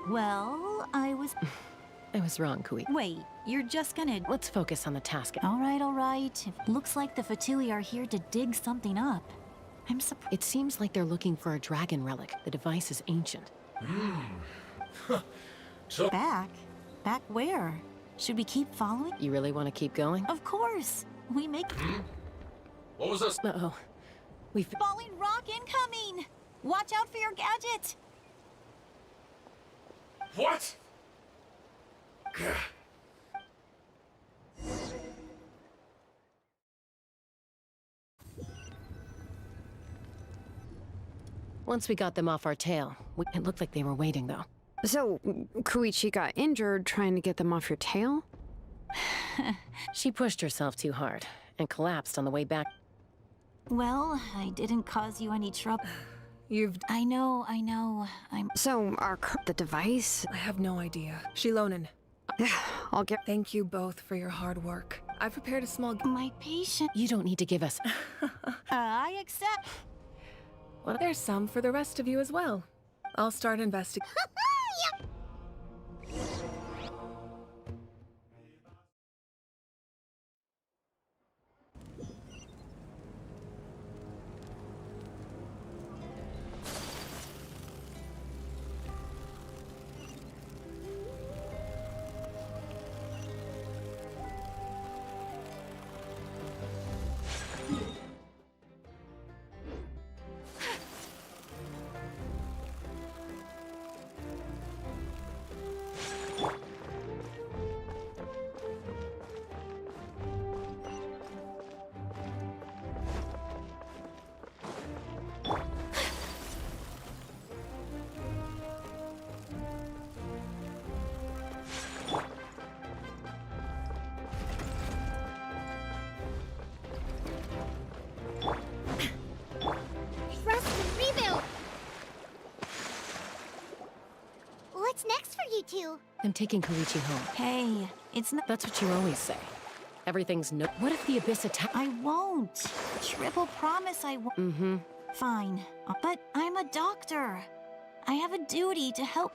Well, I was wrong, Koichi. Wait, you're just gonna... Let's focus on the task. All right. Looks like the Fatui are here to dig something up. I'm surprised. It seems like they're looking for a dragon relic. The device is ancient. So Back? Back where? Should we keep following? You really want to keep going? Of course! We make... what was this? Uh-oh. We've... Falling rock incoming! Watch out for your gadget! What? Once we got them off our tail, it looked like they were waiting, though. So, Koichi got injured trying to get them off your tail? She pushed herself too hard and collapsed on the way back. Well, I didn't cause you any trouble. I know. So, the device? I have no idea. Shilonen. I'll get... Thank you both for your hard work. I prepared a small... My patient... You don't need to give us... I accept... Well, there's some for the rest of you as well. I'll start investigating. Yep. you. I'm taking Koichi home. Hey, it's not. That's what you always say. Everything's no. What if the Abyss attack? I won't. Triple promise I won't. Mm-hmm. Fine. But I'm a doctor. I have a duty to help.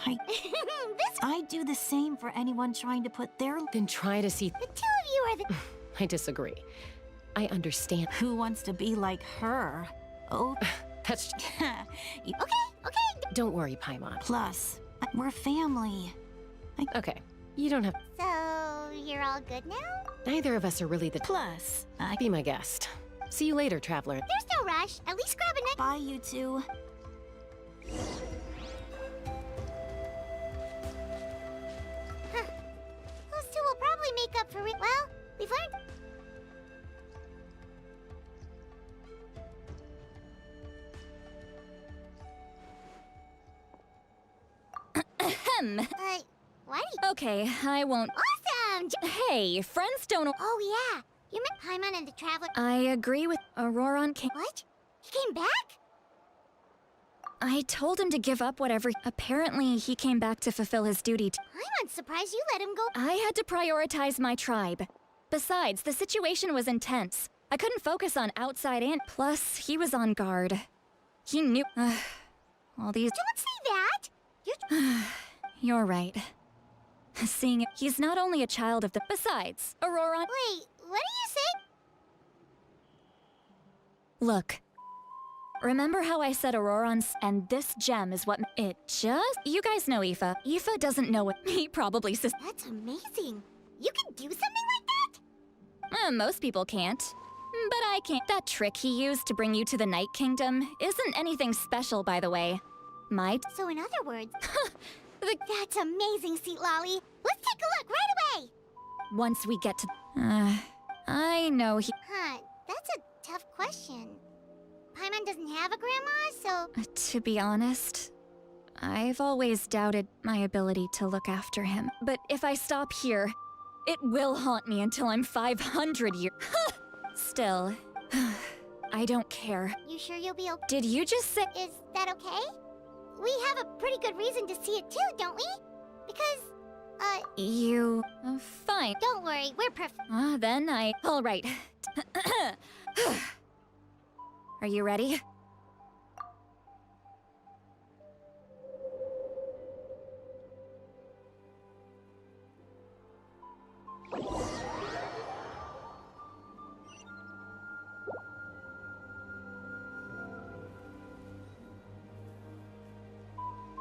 I do the same for anyone trying to put their. Then try to see. The two of you are the. I disagree. I understand. Who wants to be like her? Oh, That's. Okay. Don't worry, Paimon. Plus, we're family. Okay. You don't have. So, you're all good now? Neither of us are really the. Plus, Be my guest. See you later, traveler. There's no rush. At least grab a neck. bye, you two. Those two will probably make up for it. Well, we've learned. Why do you... Okay, I won't. Awesome! Hey, friends don't. Oh, yeah. You met Paimon and the Traveler. I agree with Ororon. What? He came back? I told him to give up whatever. Apparently, he came back to fulfill his duty. I'm surprised you let him go. I had to prioritize my tribe. Besides, the situation was intense. I couldn't focus on outside and plus, he was on guard. He knew. All these. Don't say that! You're right. Seeing he's not only a child of the. Besides, Ororon. Wait, what do you say? Look. Remember how I said Ororon's and this gem is what it just. You guys know Aoife. Aoife doesn't know what he probably says. That's amazing. You can do something like that? Most people can't. But I can't. That trick he used to bring you to the Night Kingdom isn't anything special, by the way. Might. So in other words, that's amazing, Seat Lolly. Let's take a look right away. Once we get to. I know he. Huh, that's a tough question. Paimon doesn't have a grandma, so. To be honest, I've always doubted my ability to look after him. But if I stop here, it will haunt me until I'm 500 years. Still, I don't care. You sure you'll be okay? Did you just say? Is that okay? We have a pretty good reason to see it too, don't we? Because, You. Fine. Don't worry, we're perfect. Then I. Alright. Are you ready?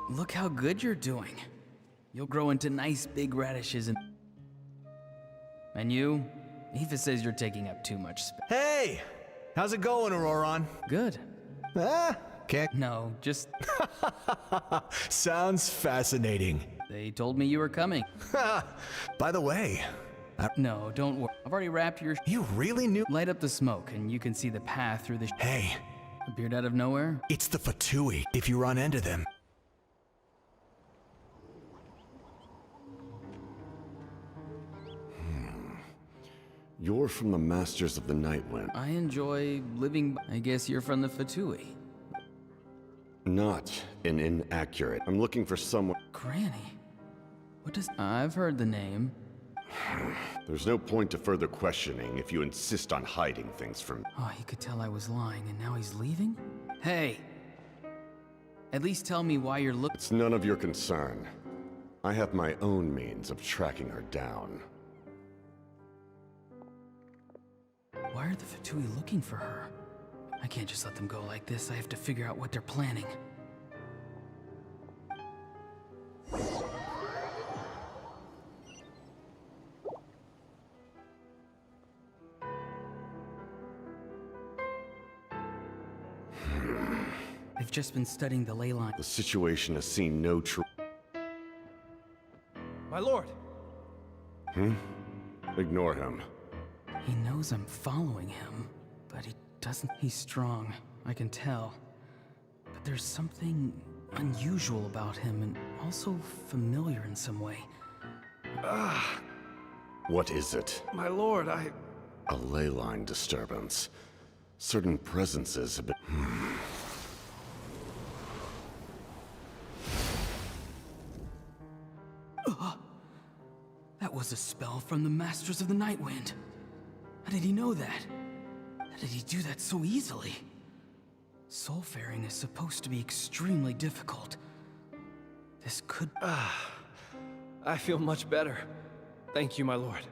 Look how good you're doing. You'll grow into nice big radishes and... And you? Aoife says you're taking up too much space. Hey! How's it going, Ororon? Good. Can't... No, just... Sounds fascinating. They told me you were coming. By the way... No, don't worry. I've already wrapped your... You really knew... Light up the smoke, and you can see the path through the... Hey. Appeared out of nowhere? It's the Fatui, if you run into them. You're from the Masters of the Nightwind. I enjoy living... I guess you're from the Fatui. Not an inaccurate. I'm looking for someone... Granny? What does... I've heard the name. There's no point to further questioning if you insist on hiding things from... Oh, he could tell I was lying, and now he's leaving? Hey! At least tell me why you're looking... It's none of your concern. I have my own means of tracking her down. Why are the Fatui looking for her? I can't just let them go like this. I have to figure out what they're planning. I've just been studying the ley line. The situation has seen no true... My lord! Ignore him. He knows I'm following him, but he doesn't. He's strong, I can tell. But there's something unusual about him and also familiar in some way. What is it? My lord, A ley line disturbance. Certain presences have been... was a spell from the Masters of the Night Wind. How did he know that? How did he do that so easily? Soulfaring is supposed to be extremely difficult. This could... I feel much better. Thank you, my lord.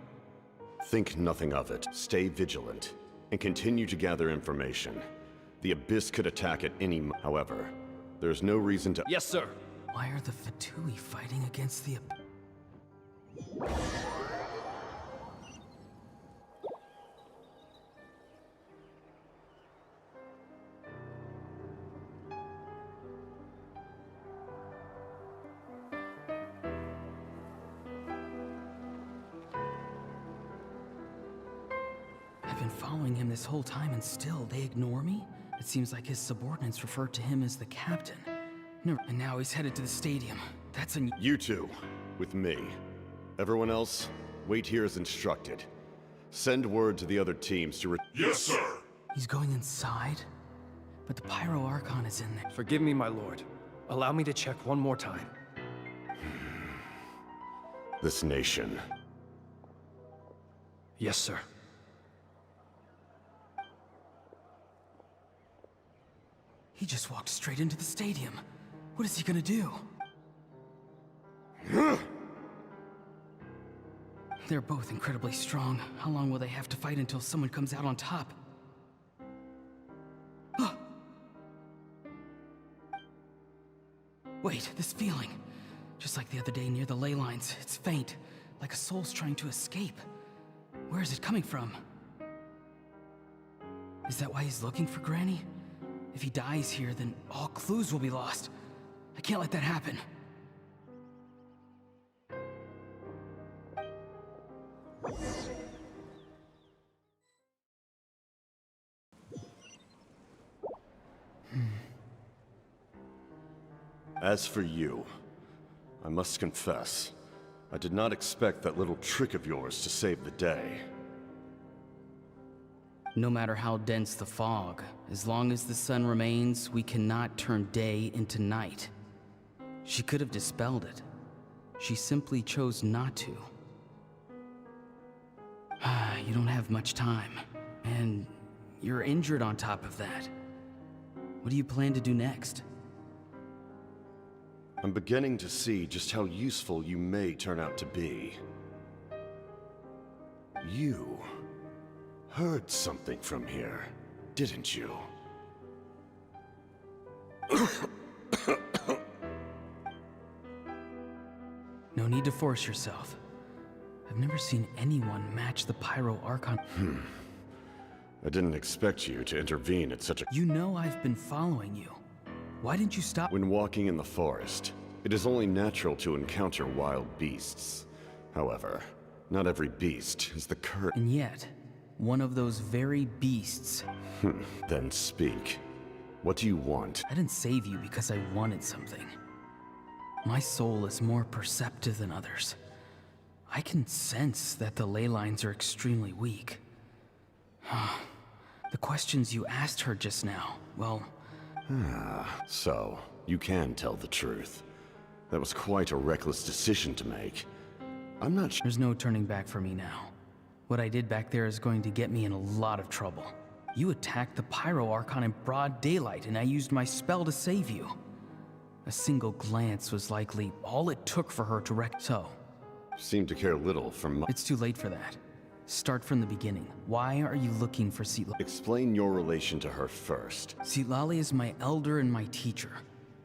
Think nothing of it. Stay vigilant, and continue to gather information. The Abyss could attack at any however, there's no reason to— Yes, sir. Why are the Fatui fighting against the... I've been following him this whole time and still they ignore me? It seems like his subordinates refer to him as the captain. And now he's headed to the stadium. That's a... You two, with me. Everyone else, wait here as instructed. Send word to the other teams to Yes, sir! He's going inside? But the Pyro Archon is in there. Forgive me, my lord. Allow me to check one more time. This nation. Yes, sir. He just walked straight into the stadium. What is he gonna do? They're both incredibly strong. How long will they have to fight until someone comes out on top? Wait, this feeling. Just like the other day near the ley lines, it's faint, like a soul's trying to escape. Where is it coming from? Is that why he's looking for Granny? If he dies here, then all clues will be lost. I can't let that happen. As for you, I must confess, I did not expect that little trick of yours to save the day. No matter how dense the fog, as long as the sun remains, we cannot turn day into night. She could have dispelled it. She simply chose not to. You don't have much time, and you're injured on top of that. What do you plan to do next? I'm beginning to see just how useful you may turn out to be. You heard something from here, didn't you? No need to force yourself. I've never seen anyone match the Pyro Archon. I didn't expect you to intervene at such a— You know I've been following you. Why didn't you stop? When walking in the forest, it is only natural to encounter wild beasts. However, not every beast is the courage. And yet, one of those very beasts. Then speak. What do you want? I didn't save you because I wanted something. My soul is more perceptive than others. I can sense that the ley lines are extremely weak. The questions you asked her just now, well... So, you can tell the truth. That was quite a reckless decision to make. I'm not sure— There's no turning back for me now. What I did back there is going to get me in a lot of trouble. You attacked the Pyro Archon in broad daylight, and I used my spell to save you. A single glance was likely all it took for her to wreck. So, seem to care little for my— It's too late for that. Start from the beginning. Why are you looking for Citlali? Explain your relation to her first. Citlali is my elder and my teacher.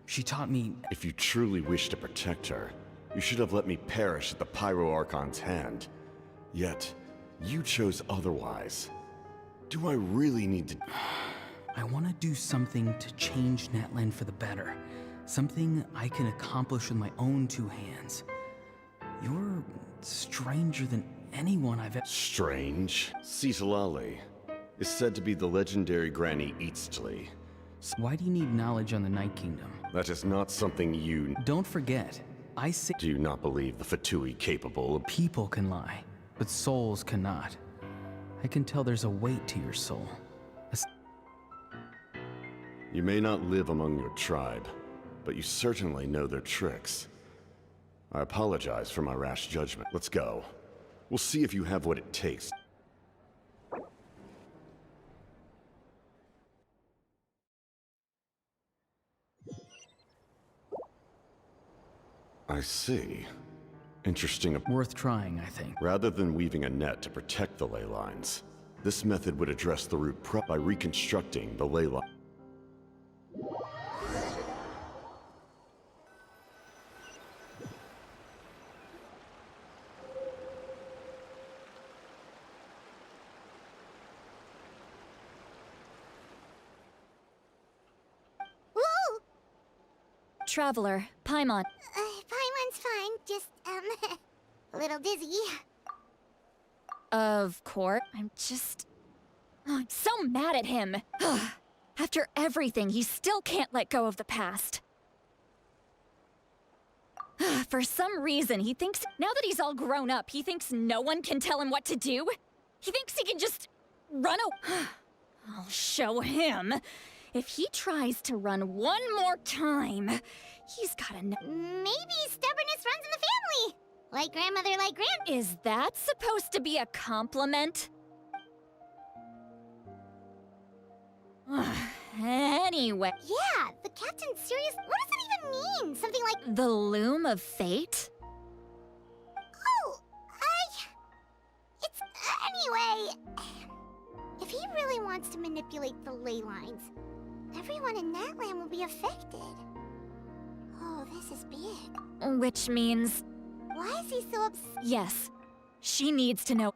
She taught me— If you truly wish to protect her, you should have let me perish at the Pyro Archon's hand. Yet, you chose otherwise. Do I really need to— I want to do something to change Natlan for the better. Something I can accomplish with my own two hands. You're stranger than anyone I've ever— Strange? Citlali is said to be the legendary Granny Eatsley. Why do you need knowledge on the Night Kingdom? That is not something you— Don't forget, I say— Do you not believe the Fatui capable of— People can lie, but souls cannot. I can tell there's a weight to your soul. You may not live among your tribe, but you certainly know their tricks. I apologize for my rash judgment. Let's go. We'll see if you have what it takes. I see. Interesting. Worth trying, I think. Rather than weaving a net to protect the ley lines, this method would address the root by reconstructing the ley line. Woo! Traveler, Paimon. Paimon's fine, just, a little dizzy. Of course. I'm so mad at him. After everything, he still can't let go of the past. For some reason, he thinks, now that he's all grown up, he thinks no one can tell him what to do. He thinks he can just run away. I'll show him. If he tries to run one more time, he's gotta know. Maybe stubbornness runs in the family. Like grandmother, like grand. Is that supposed to be a compliment? Anyway. Yeah, the captain's serious. What does it even mean? Something like the loom of fate? Oh, it's anyway. If he really wants to manipulate the ley lines, everyone in Natlan will be affected. Oh, this is big. Which means... Why is he so upset? Yes, she needs to know.